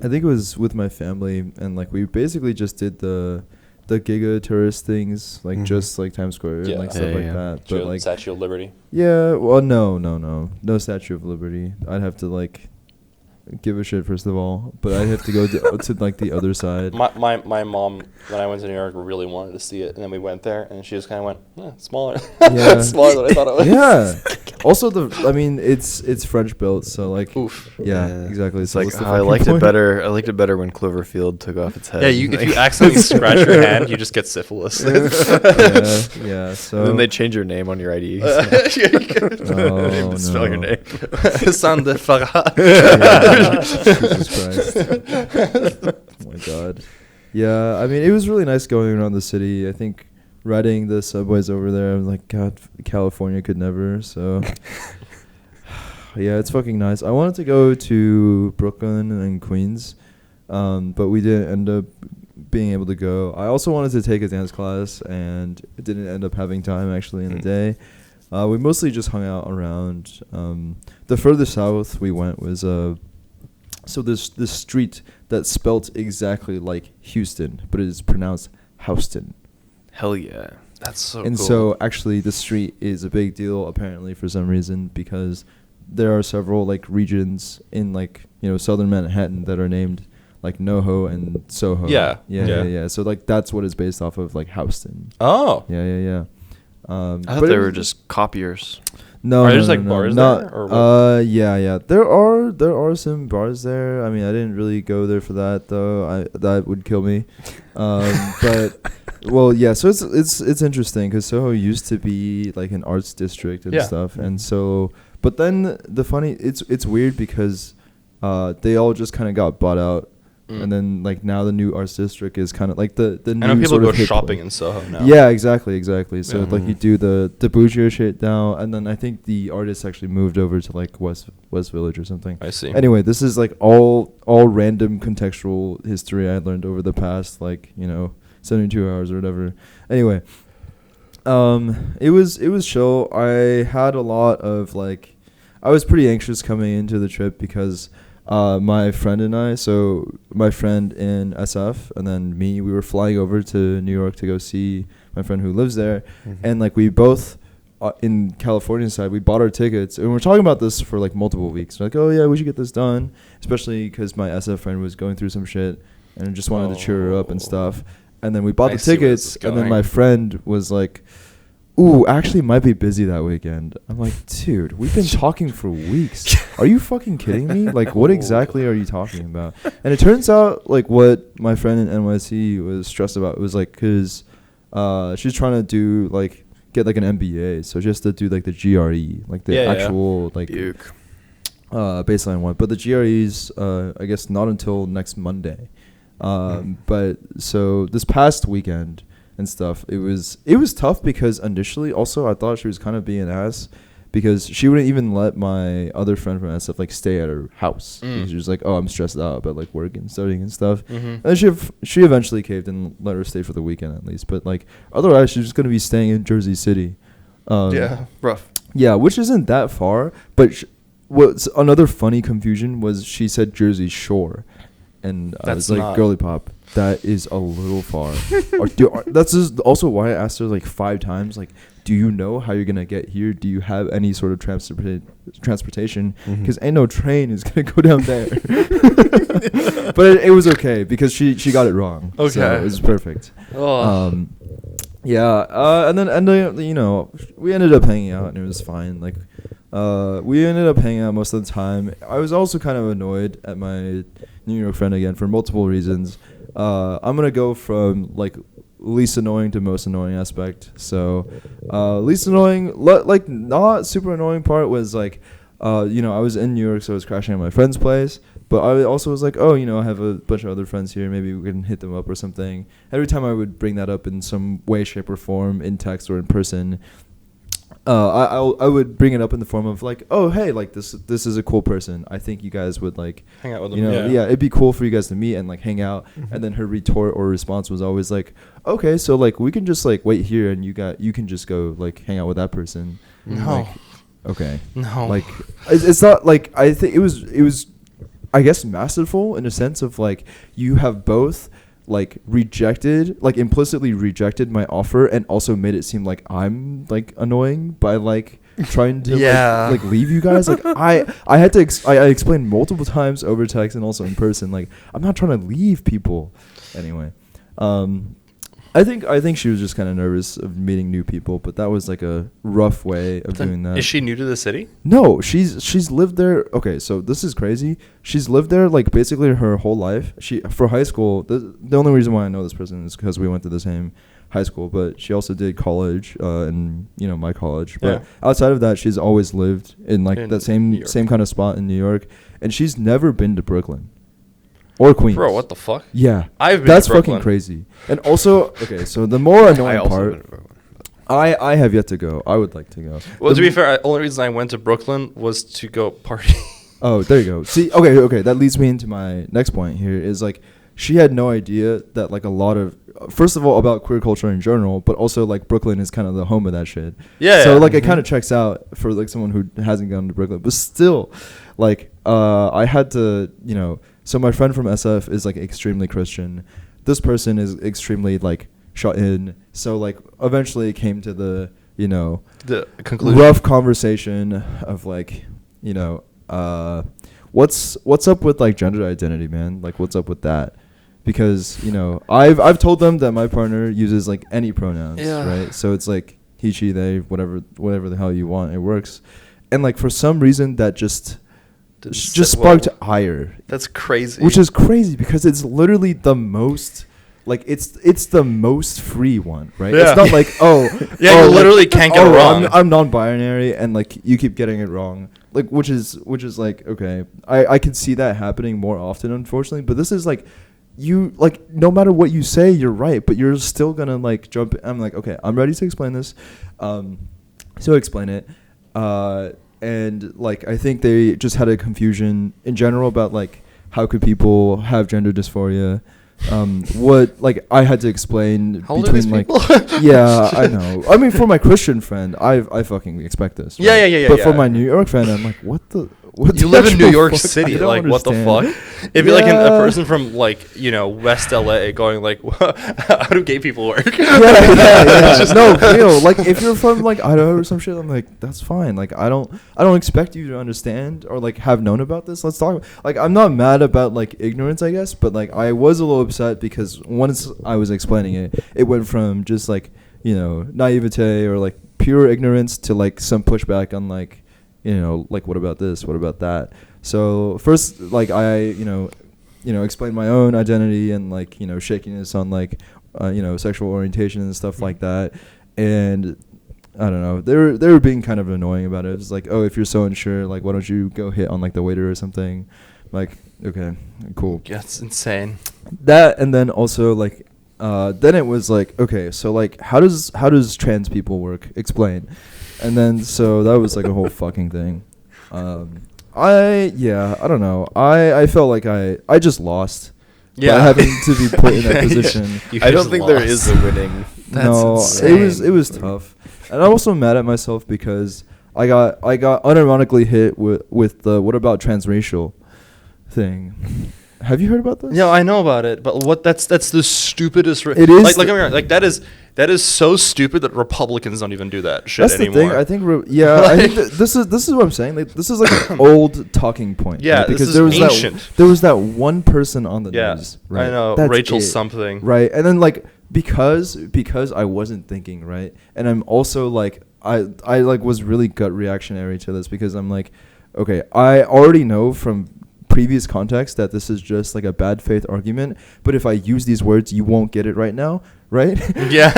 I think it was with my family, and like we basically just did the giga tourist things, like just like Times Square and like stuff like that. But like Statue of Liberty. Yeah, well, no Statue of Liberty. I'd have to like give a shit first of all, but I'd have to go to like the other side. My mom, when I went to New York, really wanted to see it, and then we went there, and she just kind of went, smaller, smaller than I thought it was. Yeah. Also, it's French built, so like, oof. Yeah, exactly. It's so like I liked it better. I liked it better when Cloverfield took off its head. Yeah, if you accidentally scratch your hand, you just get syphilis. Yeah. So and then they change your name on your ID. Spell your name. Hassan TOed. Jesus Christ. Oh my God. Yeah, I mean, it was really nice going around the city. I think riding the subways over there, I'm like, God, California could never. So, yeah, it's fucking nice. I wanted to go to Brooklyn and Queens, but we didn't end up being able to go. I also wanted to take a dance class, and it didn't end up having time actually in the day. We mostly just hung out around. The further south we went was so there's this street that's spelt exactly like Houston, but it is pronounced Houston. Hell yeah. That's so and cool. so actually the street is a big deal apparently for some reason, because there are several like regions in like, southern Manhattan that are named like NoHo and Soho. Yeah. So like that's what it's based off of, like Houston. Oh. Yeah. I thought they were just copiers. No, are there bars there? Or what? Yeah. There are some bars there. I mean, I didn't really go there for that though. That would kill me. But well, yeah. So it's interesting because Soho used to be like an arts district and stuff, and so. But then it's weird because they all just kind of got bought out. And then like now the new arts district is kind of like the new. I know people sort go of shopping in Soho now. Yeah, exactly. So like you do the bougier shit now, and then I think the artist actually moved over to like West Village or something. I see. Anyway, this is like all random contextual history I learned over the past 72 hours or whatever. Anyway, it was chill. I had a lot of like, I was pretty anxious coming into the trip because. My friend and I, so my friend in SF and then me, we were flying over to New York to go see my friend who lives there. And like we both in California side, we bought our tickets and we're talking about this for like multiple weeks. We're like, oh yeah, we should get this done, especially because my SF friend was going through some shit and I just wanted to cheer her up and stuff. And then we bought the tickets and then my friend was like, ooh, actually might be busy that weekend. I'm like, dude, we've been talking for weeks. Are you fucking kidding me? Like, what exactly are you talking about? And it turns out, like, what my friend in NYC was stressed about was, like, because she's trying to do, like, get, like, an MBA. So she has to do, like, the GRE, like, the actual, like, baseline one. But the GRE's, I guess, not until next Monday. But so this past weekend and stuff, it was tough because initially also I thought she was kind of being an ass because she wouldn't even let my other friend from SF like stay at her house. She was like, oh, I'm stressed out about like work and studying and stuff. And then she eventually caved and let her stay for the weekend at least, but like otherwise she's just going to be staying in Jersey City. Rough. Yeah, which isn't that far, but what's another funny confusion was she said Jersey Shore. And I was like, girly pop, that is a little far. That's just also why I asked her like 5 times, like, do you know how you're going to get here? Do you have any sort of transportation? Because ain't no train is going to go down there. But it was okay because she got it wrong. Okay. So it was perfect. And then, you know, we ended up hanging out and it was fine. Like, we ended up hanging out most of the time. I was also kind of annoyed at my New York friend again for multiple reasons. I'm going to go from like least annoying to most annoying aspect. So least annoying, like not super annoying part was like, you know, I was in New York, so I was crashing at my friend's place. But I also was like, oh, you know, I have a bunch of other friends here. Maybe we can hit them up or something. Every time I would bring that up in some way, shape, or form, in text or in person, I would bring it up in the form of like, oh hey, like this is a cool person. I think you guys would like hang out with them. You know, yeah, it'd be cool for you guys to meet and like hang out. And then her retort or response was always like, okay, so like we can just like wait here and you can just go like hang out with that person. No. Like, okay. No. Like it's not like I think it was I guess masterful in a sense of like you have both like rejected, like implicitly rejected my offer and also made it seem like I'm like annoying by like trying to like leave you guys. Like I had to I explained multiple times over text and also in person, like I'm not trying to leave people. Anyway, I think she was just kind of nervous of meeting new people, but that was like a rough way of doing that. Is she new to the city? No, she's lived there. Okay, so this is crazy. She's lived there like basically her whole life. She for high school. The only reason why I know this person is because we went to the same high school, but she also did college in my college. But outside of that, she's always lived in like that same kind of spot in New York, and she's never been to Brooklyn. Or Queens. Bro, what the fuck? Yeah. I've been That's to Brooklyn. fucking crazy. And also, okay, so the more annoying part, I have yet to go. I would like to go. Well, to be fair, the only reason I went to Brooklyn was to go party. Oh, there you go. See, okay, that leads me into my next point here is like she had no idea that like a lot of first of all about queer culture in general, but also like Brooklyn is kind of the home of that shit. Yeah. So like it kind of checks out for like someone who hasn't gone to Brooklyn, but still, like I had to So my friend from SF is like extremely Christian. This person is extremely like shut in. So like eventually it came to the conclusion. rough conversation of like what's up with like gender identity, man? Like what's up with that? Because I've told them that my partner uses like any pronouns, right? So it's like he, she, they, whatever the hell you want, it works. And like for some reason that just sparked ire. That's crazy. Which is crazy because it's literally the most like it's the most free one, right? Yeah. It's not like you literally can't get it wrong. I'm non-binary and like you keep getting it wrong. Like which is like okay. I can see that happening more often unfortunately, but this is like you like no matter what you say you're right, but you're still gonna like jump. I'm like okay, I'm ready to explain this. So explain it. And like I think they just had a confusion in general about like how could people have gender dysphoria. What like I had to explain how between like yeah I know. I mean for my Christian friend I fucking expect this. Right? Yeah. But for my New York friend I'm like what the. You live in New York City, like what the fuck? It'd be like a person from like West LA going like, how do gay people work? Yeah. No, like if you're from like Idaho or some shit, I'm like that's fine. Like I don't expect you to understand or like have known about this. Let's talk. Like I'm not mad about like ignorance, I guess, but like I was a little upset because once I was explaining it, it went from just like naivete or like pure ignorance to like some pushback on like. Like what about this? What about that? So first, like I, explained my own identity and like shakiness on like, sexual orientation and stuff like that. And I don't know, they were being kind of annoying about it. It's like, oh, if you're so unsure, like why don't you go hit on like the waiter or something? Like, okay, cool. That's insane. That and then also like, then it was like, okay, so like how does trans people work? Explain. And then, so that was like a whole fucking thing. I don't know. I felt like I just lost. Yeah. By having to be put in that position. I don't think there is a winning. That's insane. It was tough. And I'm also mad at myself because I got unironically hit with the what about transracial thing. Have you heard about this? Yeah, I know about it, but that's the stupidest. It is like that is so stupid that Republicans don't even do that shit that's anymore. The thing. I think I think this is what I'm saying. Like this is like an old talking point. Yeah, right? Because this is ancient. There was that one person on the news. Right? I know. That's Rachel it. something. Right, and then like because I wasn't thinking right, and I'm also like I like was really gut reactionary to this because I'm like, okay, I already know from previous context that this is just like a bad faith argument, but if I use these words you won't get it right now, right? Yeah.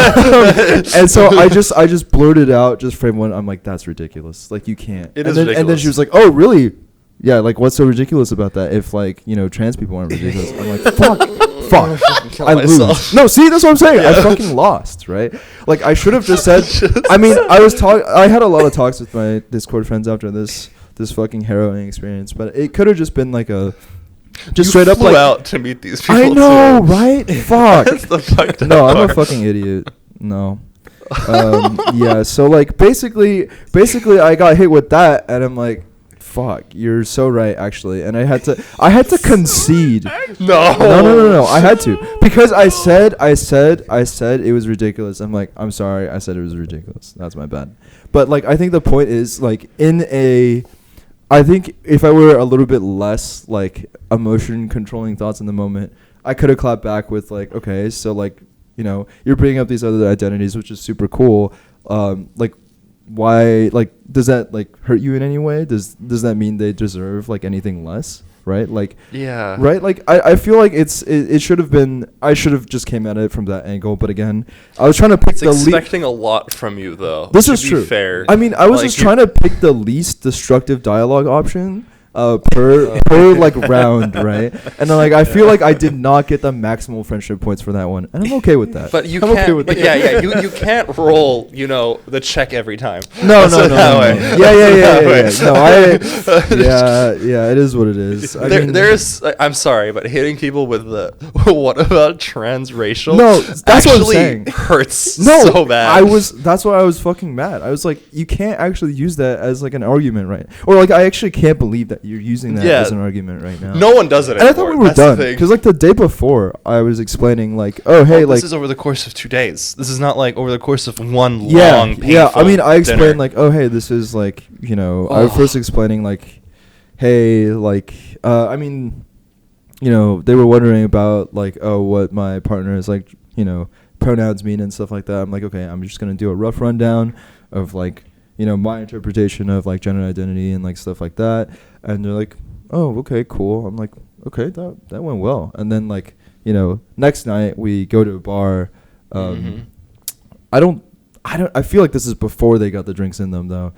And so I just blurted out just frame one. I'm like, that's ridiculous, like you can't. Ridiculous. And then she was like, oh really? Yeah, like what's so ridiculous about that if like trans people aren't ridiculous? I'm like, fuck, I lose. No, see, that's what I'm saying. I fucking lost, right? Like, I should have just said. I mean, I had a lot of talks with my Discord friends after this fucking harrowing experience, but it could have just been like a. Just straight up, like, out to meet these people. I know, too. right? Fuck. That's the fucked up No, I'm part. a fucking idiot. No. Yeah. So like, basically, I got hit with that, and I'm like, fuck, you're so right, actually. And I had to concede. No. I had to, because I said it was ridiculous. I'm like, I'm sorry, I said it was ridiculous. That's my bad. But like, I think the point is, like, I think if I were a little bit less like emotion controlling thoughts in the moment, I could have clapped back with like, okay, so like, you know, you're bringing up these other identities, which is super cool. Like, why, like, does that like hurt you in any way? Does that mean they deserve like anything less? Right? Like, yeah. Right? Like, I feel like it should have been, I should have just came at it from that angle. But again, I was trying to pick expecting a lot from you, though. This is true. Fair. I mean, I was just trying to pick the least destructive dialogue option per like round, right? And then like, I feel like I did not get the maximal friendship points for that one, and I'm okay with that. But you can't. Yeah. You can't roll, you know, the check every time. No. Yeah. No, yeah. It is what it is. I'm sorry, but hitting people with the what about transracial? No, that's what I'm saying. Hurts so bad. That's why I was fucking mad. I was like, you can't actually use that as like an argument, right? Or like, I actually can't believe that you're using that as an argument right now. No one does it anymore. And I thought we were done, because like the day before I was explaining like, this is over the course of 2 days. This is not like over the course of one long painful I mean, I explained dinner. like, hey, this is like, you know, I was first explaining like, hey, like, I mean, you know, they were wondering about like, what my partner is like, you know, pronouns mean and stuff like that. I'm like, okay, I'm just gonna do a rough rundown of like, you know, my interpretation of like gender identity and like stuff like that. And they're like, oh, okay, cool. I'm like, okay, that went well. And then like, you know, next night we go to a bar. I feel like this is before they got the drinks in them though.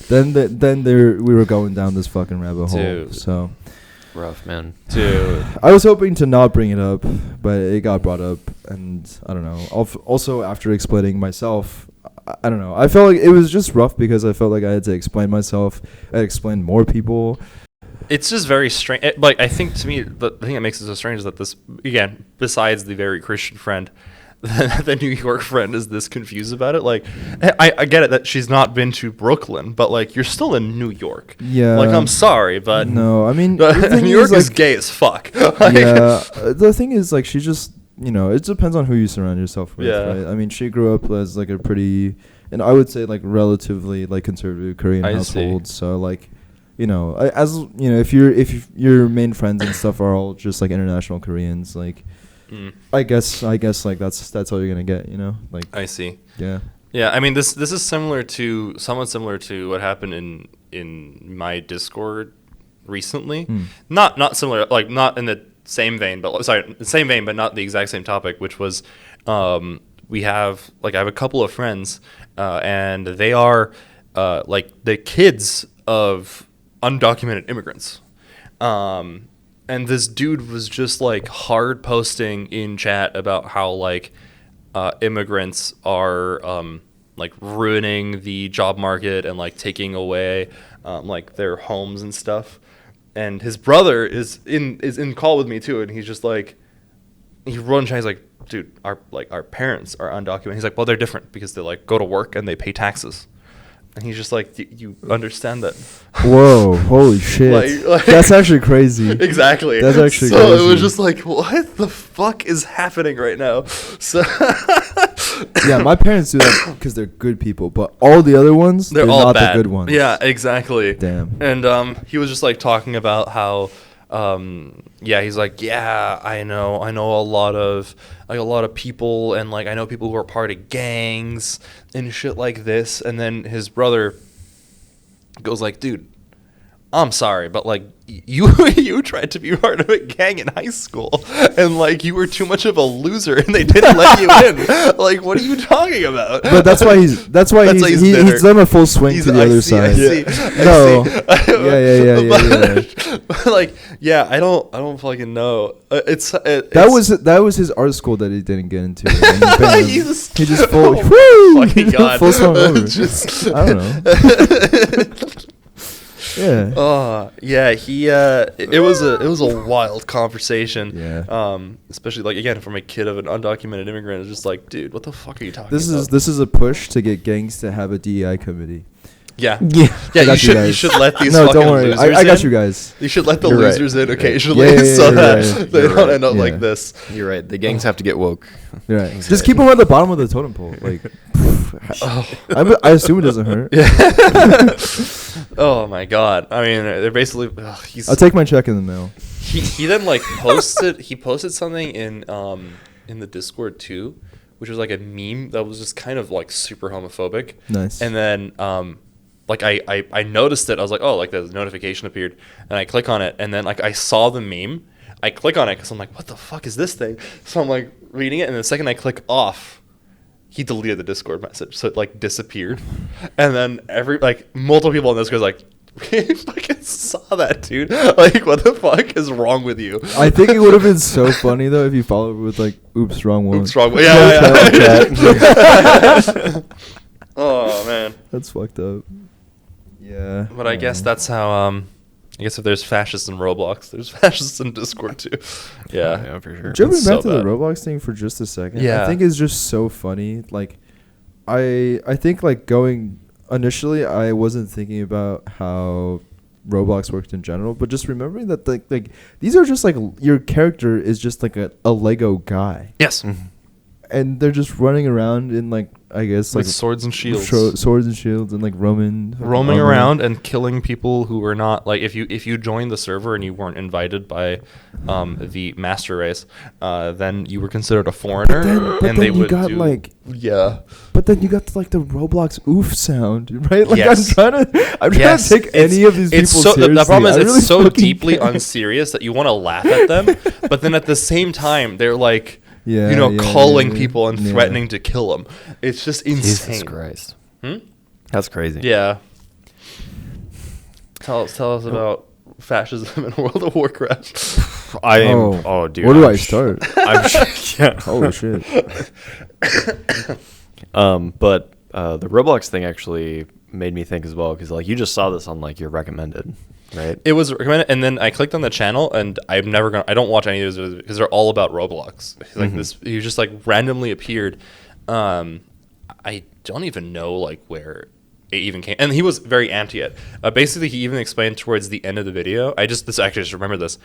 Then we were going down this fucking rabbit hole. So rough, man. Dude, I was hoping to not bring it up, but it got brought up, and I don't know. Also, after explaining myself, I don't know. I felt like it was just rough because I felt like I had to explain myself. I explained more people. It's just very strange. Like, I think to me, the thing that makes it so strange is that this, again, besides the very Christian friend, the New York friend is this confused about it. Like, I get it that she's not been to Brooklyn, but like, you're still in New York. Yeah. Like, I'm sorry, but no, I mean, New York is gay as fuck. Yeah. The thing is, like, she just, you know, it depends on who you surround yourself with. Yeah. Right? I mean, she grew up as like a pretty, and I would say like relatively like conservative Korean household. So like, you know, as you know, if your main friends and stuff are all just like international Koreans, like. I guess like that's all you're gonna get, you know. Like, I see. Yeah. Yeah, I mean this is somewhat similar to what happened in my Discord recently. Not similar, like not in the same vein, but not the exact same topic, which was I have a couple of friends and they are like the kids of undocumented immigrants. And this dude was just like hard posting in chat about how like immigrants are like ruining the job market and like taking away like their homes and stuff. And his brother is in call with me too, and he's just like, he wrote in chat, he's like, dude, our parents are undocumented. He's like, well, they're different because they like go to work and they pay taxes. And he's just like, you understand that? Whoa, holy shit. Like, that's actually crazy. Exactly. That's actually so crazy. It was just like, what the fuck is happening right now? So yeah, my parents do that because they're good people, but all the other ones, they're all not bad. The good ones. Yeah, exactly. Damn. And he was just like talking about how he's like, yeah, I know a lot of people, and like I know people who are part of gangs and shit like this. And then his brother goes like, dude, I'm sorry, but like you tried to be part of a gang in high school, and like you were too much of a loser, and they didn't let you in. Like, what are you talking about? But that's why he's done a full swing to the other side. But like, I don't fucking know. That was his art school that he didn't get into. He just full fucking God. Full swung over. I don't know. Yeah. It was a wild conversation. Yeah. Especially like again from a kid of an undocumented immigrant. It's just like, dude, what the fuck are you talking about? This is a push to get gangs to have a DEI committee. Yeah. You should let these. No, don't worry. I got you guys. You should let the losers in occasionally, so that they don't end up like this. You're right. The gangs have to get woke. You're right. Just keep them at the bottom of the totem pole. Like, I assume it doesn't hurt. Oh my God! I mean, they're basically. I'll take my check in the mail. He then like posted. He posted something in the Discord too, which was like a meme that was just kind of like super homophobic. Nice. And then like I noticed it. I was like, oh, like the notification appeared, and I click on it, and then like I saw the meme. I click on it because I'm like, what the fuck is this thing? So I'm like reading it, and the second I click off, he deleted the Discord message, so it like disappeared. And then multiple people on Discord was like, we fucking saw that, dude. Like, what the fuck is wrong with you? I think it would have been so funny though if you followed with like, oops, wrong one. Oops, wrong one. Yeah. Oh man, that's fucked up. Yeah. But I guess that's how. I guess if there's fascists in Roblox, there's fascists in Discord too. Yeah, for sure. Jumping back to the Roblox thing for just a second. Yeah. I think it's just so funny. Like, I think like going initially, I wasn't thinking about how Roblox worked in general, but just remembering that like these are just like your character is just like a Lego guy. Yes. And they're just running around in like, I guess like with swords and shields, and like roaming around and killing people who are not like if you joined the server and you weren't invited by the master race, then you were considered a foreigner. But then you got like But then you got like the Roblox oof sound, right? Like yes. I'm trying to take any of these people seriously. The problem is it's so deeply unserious that you want to laugh at them, but then at the same time they're like. Calling people and threatening to kill them. It's just insane. Jesus Christ. That's crazy. Yeah. Tell us about fascism in World of Warcraft. Dude. Where do I start? Holy shit. But the Roblox thing actually made me think as well, because like you just saw this on like your recommended. Right. It was recommended, and then I clicked on the channel, and I don't watch any of those videos because they're all about Roblox. Like he just like randomly appeared. I don't even know like where it even came, and he was very anti it. Basically, he even explained towards the end of the video. I just remember this.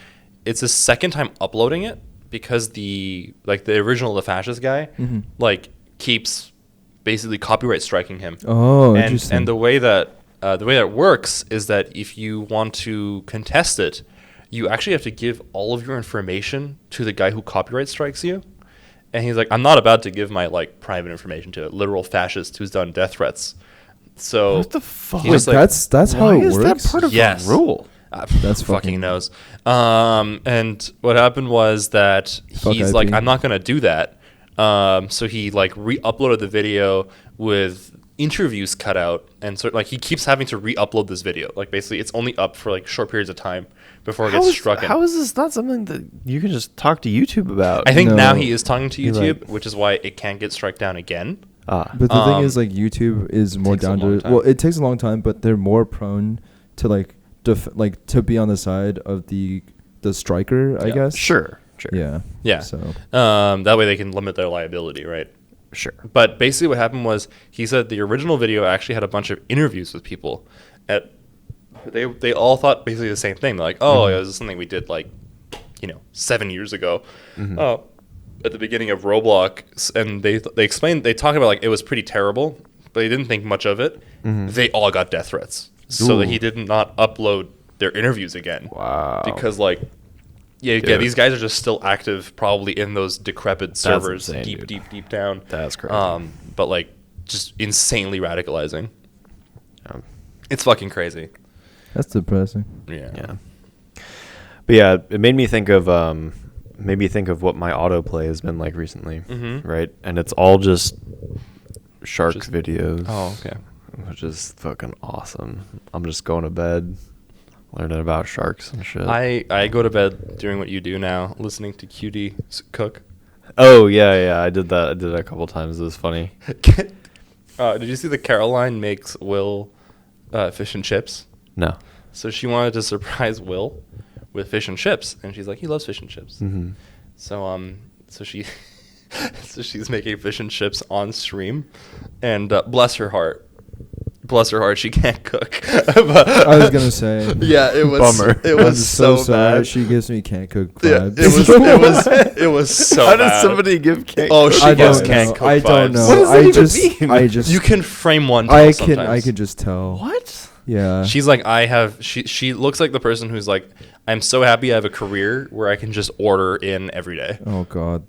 It's his second time uploading it because the original the fascist guy like keeps basically copyright striking him. Oh, interesting. And the way that it works is that if you want to contest it, you actually have to give all of your information to the guy who copyright strikes you. And he's like, I'm not about to give my like private information to a literal fascist who's done death threats. So what the fuck? Wait, that's how it works? Is that part of the rule? That's fucking knows. And what happened was that he's like, I'm not gonna do that. So he like re-uploaded the video with interviews cut out, and so like he keeps having to re-upload this video. Like basically it's only up for like short periods of time before it gets struck. How is this not something that you can just talk to YouTube about? I think now he is talking to YouTube, which is why it can't get struck down again. But the thing is, like, YouTube is more down to it. Well, it takes a long time, but they're more prone to like to be on the side of the striker, I guess. Sure. Yeah. So that way they can limit their liability, right? Sure. But basically what happened was he said the original video actually had a bunch of interviews with people. They all thought basically the same thing. They're like, oh, it was something we did like, 7 years ago. At the beginning of Roblox, and they talked about like it was pretty terrible, but they didn't think much of it. They all got death threats, so that he did not upload their interviews again. Wow. Because like, these guys are just still active, probably in those decrepit servers, insane, deep down. That's crazy. But like, just insanely radicalizing. It's fucking crazy. That's depressing. Yeah. But yeah, it made me think of what my autoplay has been like recently, right? And it's all just shark videos. Oh, okay. Which is fucking awesome. I'm just going to bed, learning about sharks and shit. I go to bed doing what you do now, listening to QD cook. Oh yeah, I did that. I did it a couple times. It was funny. Did you see that Caroline makes Will fish and chips? No. So she wanted to surprise Will with fish and chips, and she's like, he loves fish and chips. Mm-hmm. So she she's making fish and chips on stream, and bless her heart, she can't cook. But, I was gonna say. Yeah, it was bummer. It was so bad. She gives me can't cook Yeah, vibes. it was so How bad. does somebody give can't Oh, cook? she gives can't cook I don't vibes. know. What does that even mean? I just You can frame one. I tell can sometimes. just tell. What? Yeah. She's like, she looks like the person who's like, I'm so happy I have a career where I can just order in every day. Oh God,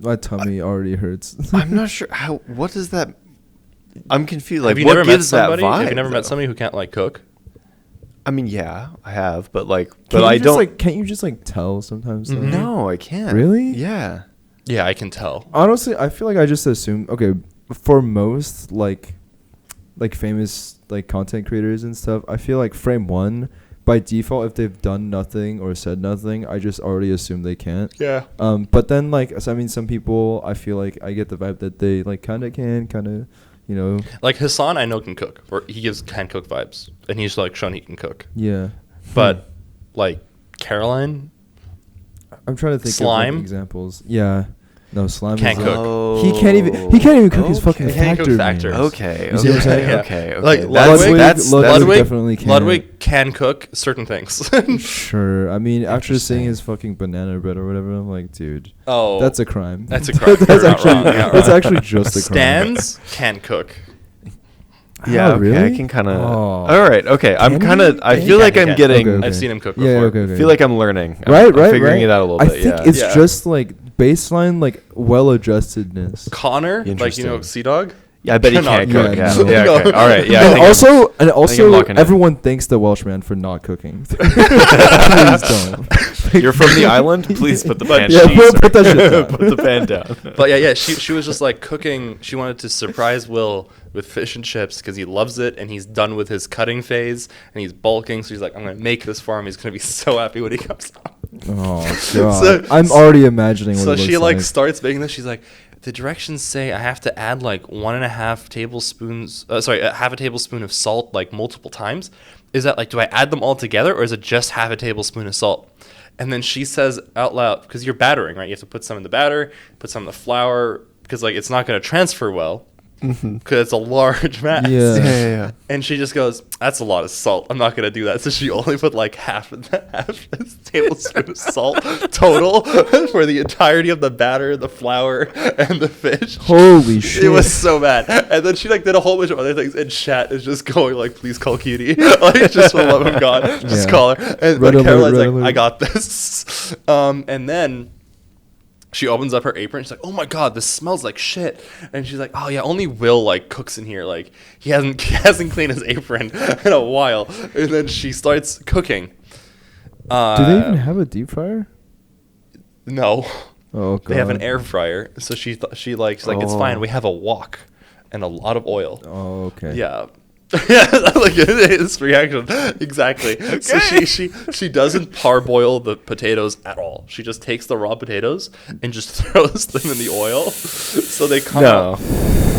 my tummy already hurts. I'm not sure how. What is that? I'm confused. Like, Have you what never met gives that somebody? vibe? Have you never met though? somebody who can't like cook? I mean, yeah, I have, but like, Can't but I you just, don't. Like, can't you just like tell sometimes? though? No, I can't. Really? Yeah. Yeah, I can tell. Honestly, I feel like I just assume. Okay, for most like famous like content creators and stuff, I feel like frame one by default, if they've done nothing or said nothing, I just already assume they can't. Yeah. But then like, so, I mean, some people, I feel like I get the vibe that they like kind of can, kind of, you know. Like Hassan, I know can cook, or he gives can cook vibes, and he's like shown he can cook. Yeah. But like Caroline, I'm trying to think Slime? of like, examples. Yeah. No, slime Can't is cook. Oh, He can't even cook his fucking okay. Can't cook factor. factors. meals. Okay. You see what I'm saying? Yeah. Okay. Like Ludwig- that's Ludwig definitely can. Ludwig can cook certain things. Sure. I mean, after seeing Interesting. his fucking banana bread or whatever, I'm like, dude, Oh, that's a crime. That's a crime. that's You're not actually wrong. You're not that's wrong. actually just a crime. Stans can cook. Yeah. Oh, Okay. really? I can kind of. Oh. All right. Okay. I'm Can kind he? of. I He feel can, like he I'm can. getting. Okay. I've seen him cook Yeah. before. Okay. I feel like I'm learning. Right. I'm Right. figuring right. it out a little I bit. think yeah. it's Yeah. just like baseline, like well-adjustedness. Connor, like Interesting. Sea Dog. Yeah, I bet he Cannot can't cook. cook. Yeah. No. Yeah. Okay. All right. Yeah. I and think also, I'm locking in. everyone thanks the Welshman for not cooking. Please don't. You're from the island. Please put the pan Yeah, down. put that shit down. Put the pan down. But yeah, she was just like cooking. She wanted to surprise Will with fish and chips because he loves it and he's done with his cutting phase and he's bulking. So she's like, I'm gonna make this for him. He's gonna be so happy when he comes home. Oh God, So- I'm already imagining what So it looks she like like. starts making this. She's like, the directions say I have to add like 1.5 tablespoons. Half a tablespoon of salt like multiple times. Is that like, do I add them all together or is it just half a tablespoon of salt? And then she says out loud, because you're battering, right? You have to put some in the batter, put some in the flour, because like it's not going to transfer well. Because it's a large mass. Yeah. And she just goes, that's a lot of salt. I'm not going to do that. So she only put like half a tablespoon of salt total for the entirety of the batter, the flour, and the fish. Holy shit! It was so bad. And then she like did a whole bunch of other things, and chat is just going like, please call Cutie. Like, just for the love of God, just Yeah. call her. And Red alert, Caroline's red like, alert. I got this. And then she opens up her apron. She's like, "Oh my God, this smells like shit." And she's like, "Oh yeah, only Will like cooks in here. Like he hasn't cleaned his apron in a while." And then she starts cooking. Do they even have a deep fryer? No, Oh God. they have an air fryer. So she's like, it's fine. We have a wok and a lot of oil. Oh okay. Yeah. Yeah, like his reaction exactly. So she doesn't parboil the potatoes at all. She just takes the raw potatoes and just throws them in the oil, so they come out.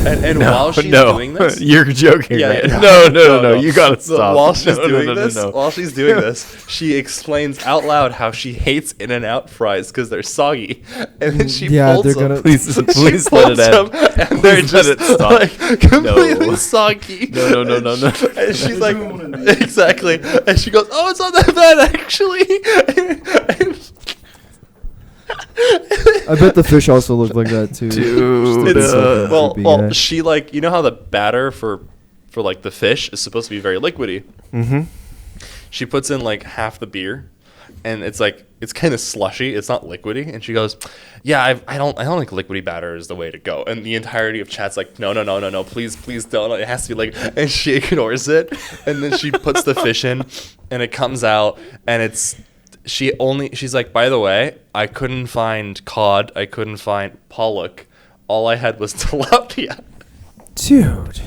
And while she's doing this, You're joking. Yeah, right? yeah, No. You gotta So stop. while she's No, doing no, this, no. while she's doing this, she explains out loud how she hates In-N-Out fries because they're soggy, and then she Yeah, folds they're them. gonna- Please, She please let it folds end. them, and they're Please let just it stop. like completely No. soggy. No. And she's like, exactly. And she goes, "Oh, it's not that bad, actually." I bet the fish also looked like that too. Dude. Stupid fucking well, droopy guy. she like, you know how the batter for like the fish is supposed to be very liquidy. Mm-hmm. She puts in like half the beer, and it's like it's kind of slushy. It's not liquidy. And she goes, "Yeah, I don't think liquidy batter is the way to go." And the entirety of chat's like, "No, please don't. It has to be like." And she ignores it, and then she puts the fish in, and it comes out, and she's like, "By the way, I couldn't find cod. I couldn't find pollock. All I had was tilapia." Dude.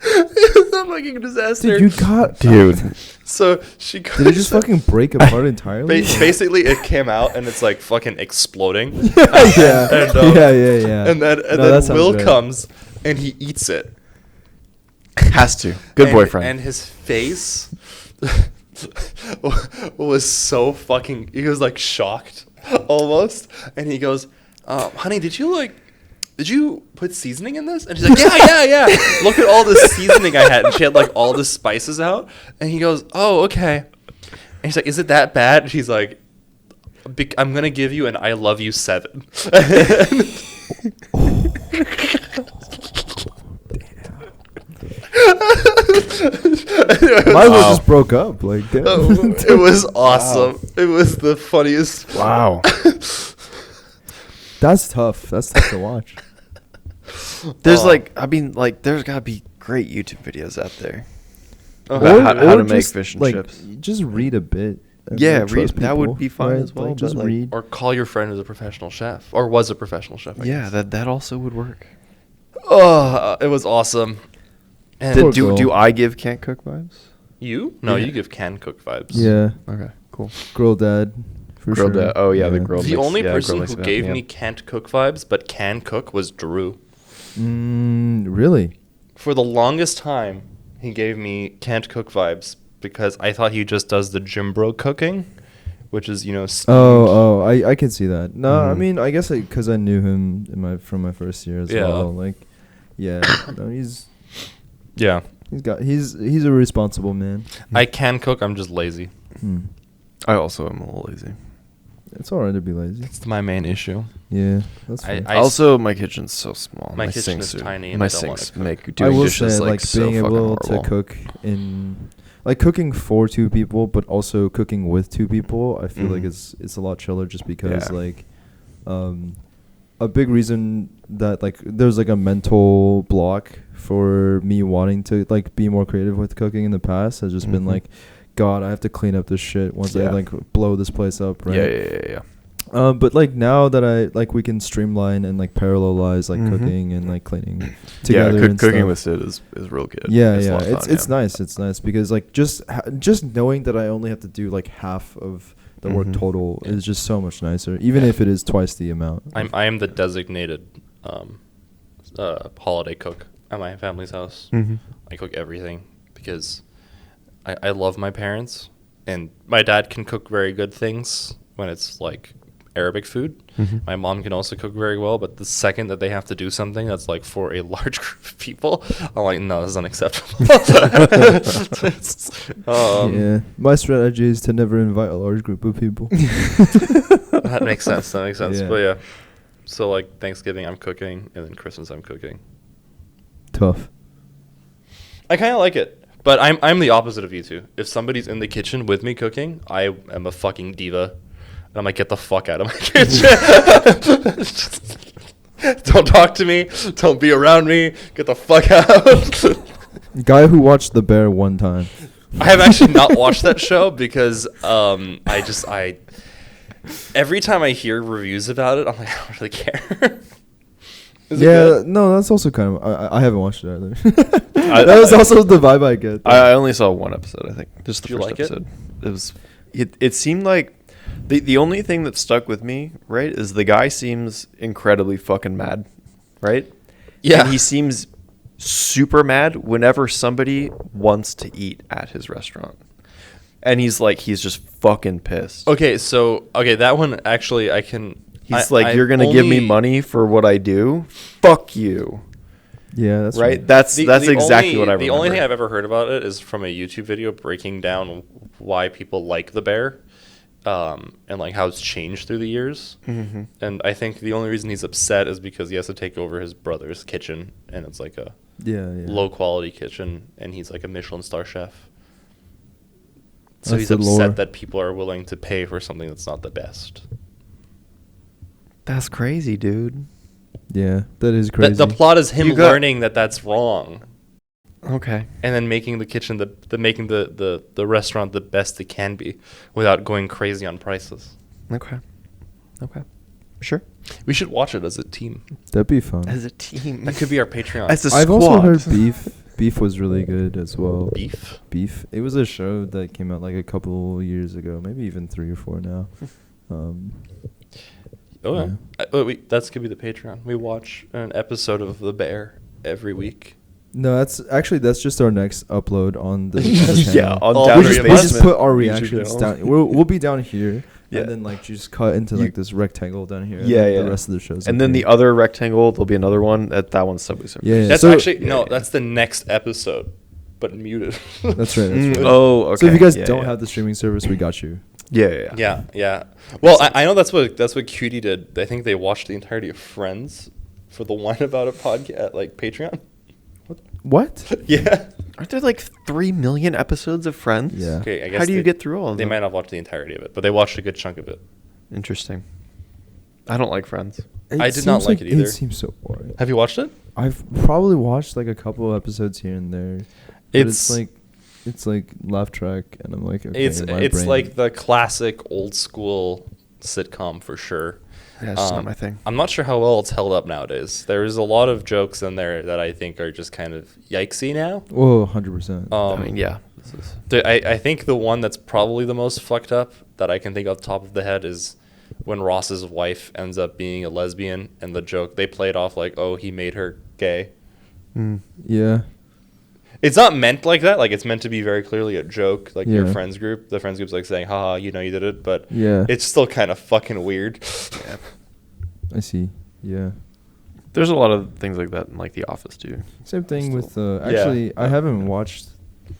It's a fucking disaster. Dude. So she goes, did it just fucking break apart entirely? Basically, it came out and it's like fucking exploding. Yeah. And then Will comes and he eats it. Has to. Good boyfriend. And his face was so fucking. He was like shocked almost, and he goes, "Honey, did you put seasoning in this?" And she's like, yeah. Look at all the seasoning I had. And she had like all the spices out. And he goes, "Oh, okay." And he's like, "Is it that bad?" And she's like, "I'm going to give you an I love you 7." Might as well just broke up. Like, damn. It was awesome. Wow. It was the funniest. Wow. That's tough. That's tough to watch. There's there's gotta be great YouTube videos out there about how to make fish and chips. Just read a bit. Yeah, read. That would be fun as well. Like, just read, or call your friend who's a professional chef, or was a professional chef. I guess. that also would work. Oh, it was awesome. And do I give can't cook vibes? You? No, you give can cook vibes. Yeah. Okay. Cool. Girl dad. For girl sure. dad. Oh yeah, the girl. The only person who gave me can't cook vibes but can cook was Drew. Really? For the longest time, he gave me can't cook vibes because I thought he just does the gym bro cooking, which is steamed. I can see that. No, I mean I guess because I knew him from my first year as well. Like, he's a responsible man. I can cook. I'm just lazy. I also am a little lazy. It's alright to be lazy. It's my main issue. Yeah, that's fine. Also, my kitchen's so small. My kitchen is tiny, and my I don't want to sinks cook. make doing I will dishes say, so being able horrible. to cook cooking for 2 people, but also cooking with 2 people, I feel like it's a lot chiller just because a big reason that there's a mental block for me wanting to be more creative with cooking in the past has just been God, I have to clean up this shit once I blow this place up, right? Yeah. But now that we can streamline and parallelize cooking and cleaning together. Yeah, and cooking stuff. with Sid is real good. Yeah, it's nice. It's nice because just knowing that I only have to do half of the work total is just so much nicer, even if it is twice the amount. I am the designated holiday cook at my family's house. I cook everything because I love my parents, and my dad can cook very good things when it's Arabic food. My mom can also cook very well, but the second that they have to do something that's for a large group of people, I'm like, no, this is unacceptable. My strategy is to never invite a large group of people. That makes sense. Yeah. But yeah, so Thanksgiving I'm cooking, and then Christmas I'm cooking. Tough. I kind of like it. But I'm the opposite of you two. If somebody's in the kitchen with me cooking, I am a fucking diva. And I'm like, get the fuck out of my kitchen. Don't talk to me. Don't be around me. Get the fuck out. Guy who watched The Bear one time. I have actually not watched that show because every time I hear reviews about it, I'm like, I don't really care. No, that's also kind of. I haven't watched it either. That was also the vibe I get. I only saw one episode, I think. Just the Did you first like episode. It seemed like the only thing that stuck with me, right, is the guy seems incredibly fucking mad, right? Yeah. And he seems super mad whenever somebody wants to eat at his restaurant. And he's just fucking pissed. Okay, that one actually I can. He's you're going to give me money for what I do? Fuck you. Yeah, that's right. That's exactly what I remember. The only thing I've ever heard about it is from a YouTube video breaking down why people like The Bear, and how it's changed through the years. And I think the only reason he's upset is because he has to take over his brother's kitchen, and it's a low quality kitchen, and he's a Michelin star chef. So he's upset that people are willing to pay for something that's not the best. That's crazy, dude. Yeah, that is crazy. The plot is him learning that that's wrong. Okay. And then making the kitchen, making the restaurant the best it can be without going crazy on prices. Okay. Sure. We should watch it as a team. That'd be fun. As a team. That could be our Patreon. As a squad. I've also heard Beef. Beef was really good as well. Beef. It was a show that came out like a couple years ago, maybe even 3 or 4 now. Yeah. That's could be the Patreon. We watch an episode of The Bear every week. No, that's just our next upload on the channel. Yeah, on we just put our reactions down. We'll be down here. Yeah. And then like just cut into like this rectangle down here. Yeah, and the rest of the shows. And then the other rectangle, there'll be another one. That one's Subway Surfers. Yeah. That's that's the next episode, but muted. That's right. Oh, okay. So if you guys don't have the streaming service, we got you. Yeah. Well, I know that's what Cutie did. I think they watched the entirety of Friends for the One About It podcast, like Patreon. What? Yeah. Aren't there like 3 million episodes of Friends? Yeah. Okay, I guess how do you get through all of them? They might not watch the entirety of it, but they watched a good chunk of it. Interesting. I don't like Friends. I did not like it either. It seems so boring. Have you watched it? I've probably watched like a couple of episodes here and there. It's like laugh track, and I'm like, okay, it's like the classic old school sitcom for sure. Yeah, it's not my thing. I'm not sure how well it's held up nowadays. There's a lot of jokes in there that I think are just kind of yikesy now. Whoa, 100%. I mean, yeah. I think the one that's probably the most fucked up that I can think off the top of the head is when Ross's wife ends up being a lesbian, and the joke they played off like, oh, he made her gay. Yeah. It's not meant like that. Like, it's meant to be very clearly a joke. Like, your friends group. The friends group's like saying, haha, you know you did it. But it's still kind of fucking weird. Yeah. I see. Yeah. There's a lot of things like that in, like, The Office, too. Same thing with... Actually, I haven't watched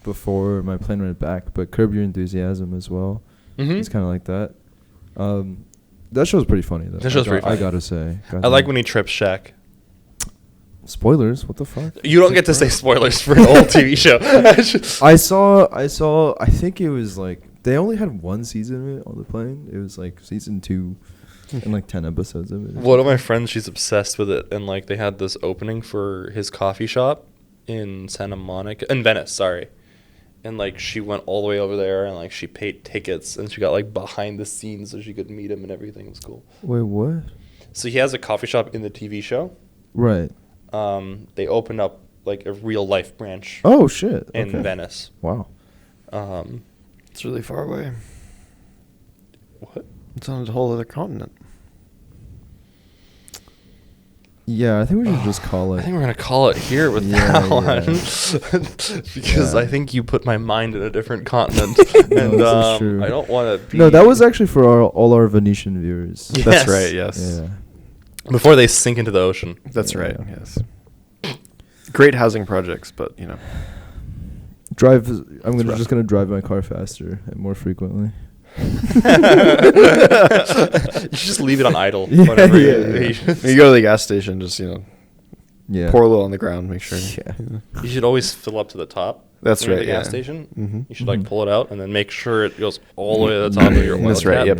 before my plan went back, but Curb Your Enthusiasm as well. Mm-hmm. It's kind of like that. That show's pretty funny, though. That show's pretty funny. I gotta say. I like when he trips Shaq. Spoilers? What the fuck? You don't get to say spoilers for an old TV show. I saw. I think it was like they only had 1 season of it on the plane. It was like season 2, and like 10 episodes of it. One of my friends, she's obsessed with it, and like they had this opening for his coffee shop in Venice. Sorry, and like she went all the way over there, and like she paid tickets, and she got like behind the scenes so she could meet him, and everything was cool. Wait, what? So he has a coffee shop in the TV show. Right. They opened up like a real life branch. Oh shit! In Venice. Wow. It's really far away. What? It's on a whole other continent. Yeah, I think we should just call it. I think we're gonna call it here with that one, because I think you put my mind in a different continent, and this is true. I don't want to. No, that was actually for all our Venetian viewers. Yes. That's right. Yes. Yeah. Before they sink into the ocean. That's right. Yes. Great housing projects, but you know. Just gonna drive my car faster and more frequently. You should just leave it on idle. Whenever you go to the gas station, just pour a little on the ground, make sure. Yeah. You should always fill up to the top. That's right. The gas station. Mm-hmm. You should like pull it out and then make sure it goes all the way to the top of your oil. That's right. Yep.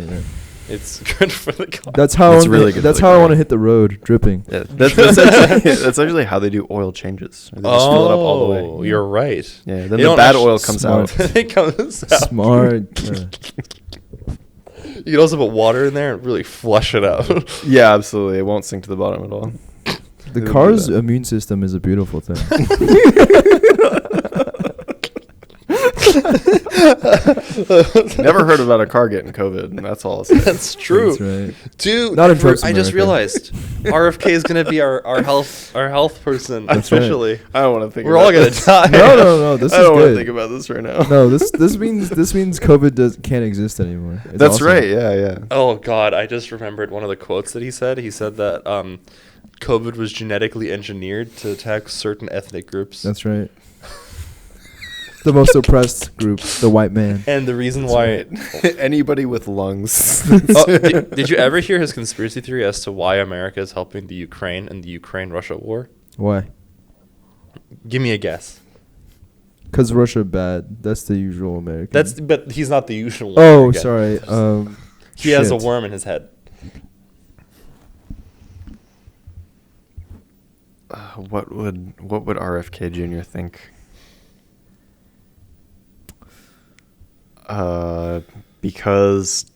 It's good for the car. That's how I want to hit the road, dripping. Yeah, that's actually how they do oil changes. They just fill it up all the way. You're right. Yeah, then the bad oil comes out. It comes out. Smart. You can also put water in there and really flush it out. Yeah, absolutely. It won't sink to the bottom at all. The car's immune system is a beautiful thing. Never heard about a car getting COVID. That's all. That's true. That's right. Dude, I just realized RFK is going to be our health person. That's officially. Right. I don't want to think. We're all going to die. No. This is good. I don't want to think about this right now. No, this means COVID can't exist anymore. That's awesome. Right. Yeah. Oh God, I just remembered one of the quotes that he said. He said that COVID was genetically engineered to attack certain ethnic groups. That's right. The most oppressed group, the white man. And the reason why... Anybody with lungs. Did you ever hear his conspiracy theory as to why America is helping the Ukraine and the Ukraine-Russia war? Why? Give me a guess. Because Russia bad. That's the usual American. But he's not the usual. Oh, American. sorry. He has a worm in his head. What would RFK Jr. think? Because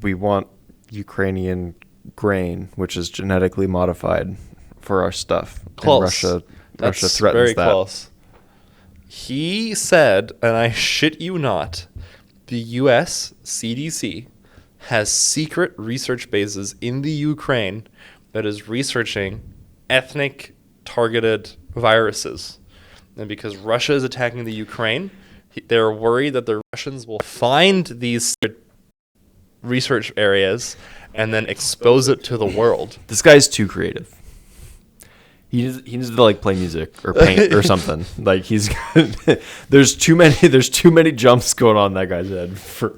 we want Ukrainian grain, which is genetically modified, for our stuff. Close. And Russia threatens very that. Close. He said, and I shit you not, the U.S. CDC has secret research bases in the Ukraine that is researching ethnic targeted viruses. And because Russia is attacking the Ukraine, they're worried that the Russians will find these research areas and then expose it to the world. This guy's too creative. He needs to like play music or paint or something. Like he's there's too many jumps going on in that guy's head for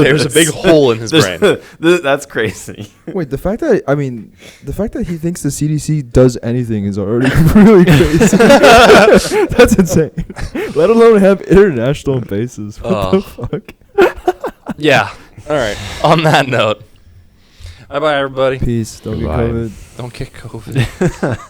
There's this. a big hole in his brain. That's crazy. Wait, the fact that he thinks the CDC does anything is already really crazy. That's insane. Let alone have international bases. What the fuck? Yeah. All right. On that note. Bye-bye, everybody. Peace. Don't get COVID. Don't get COVID.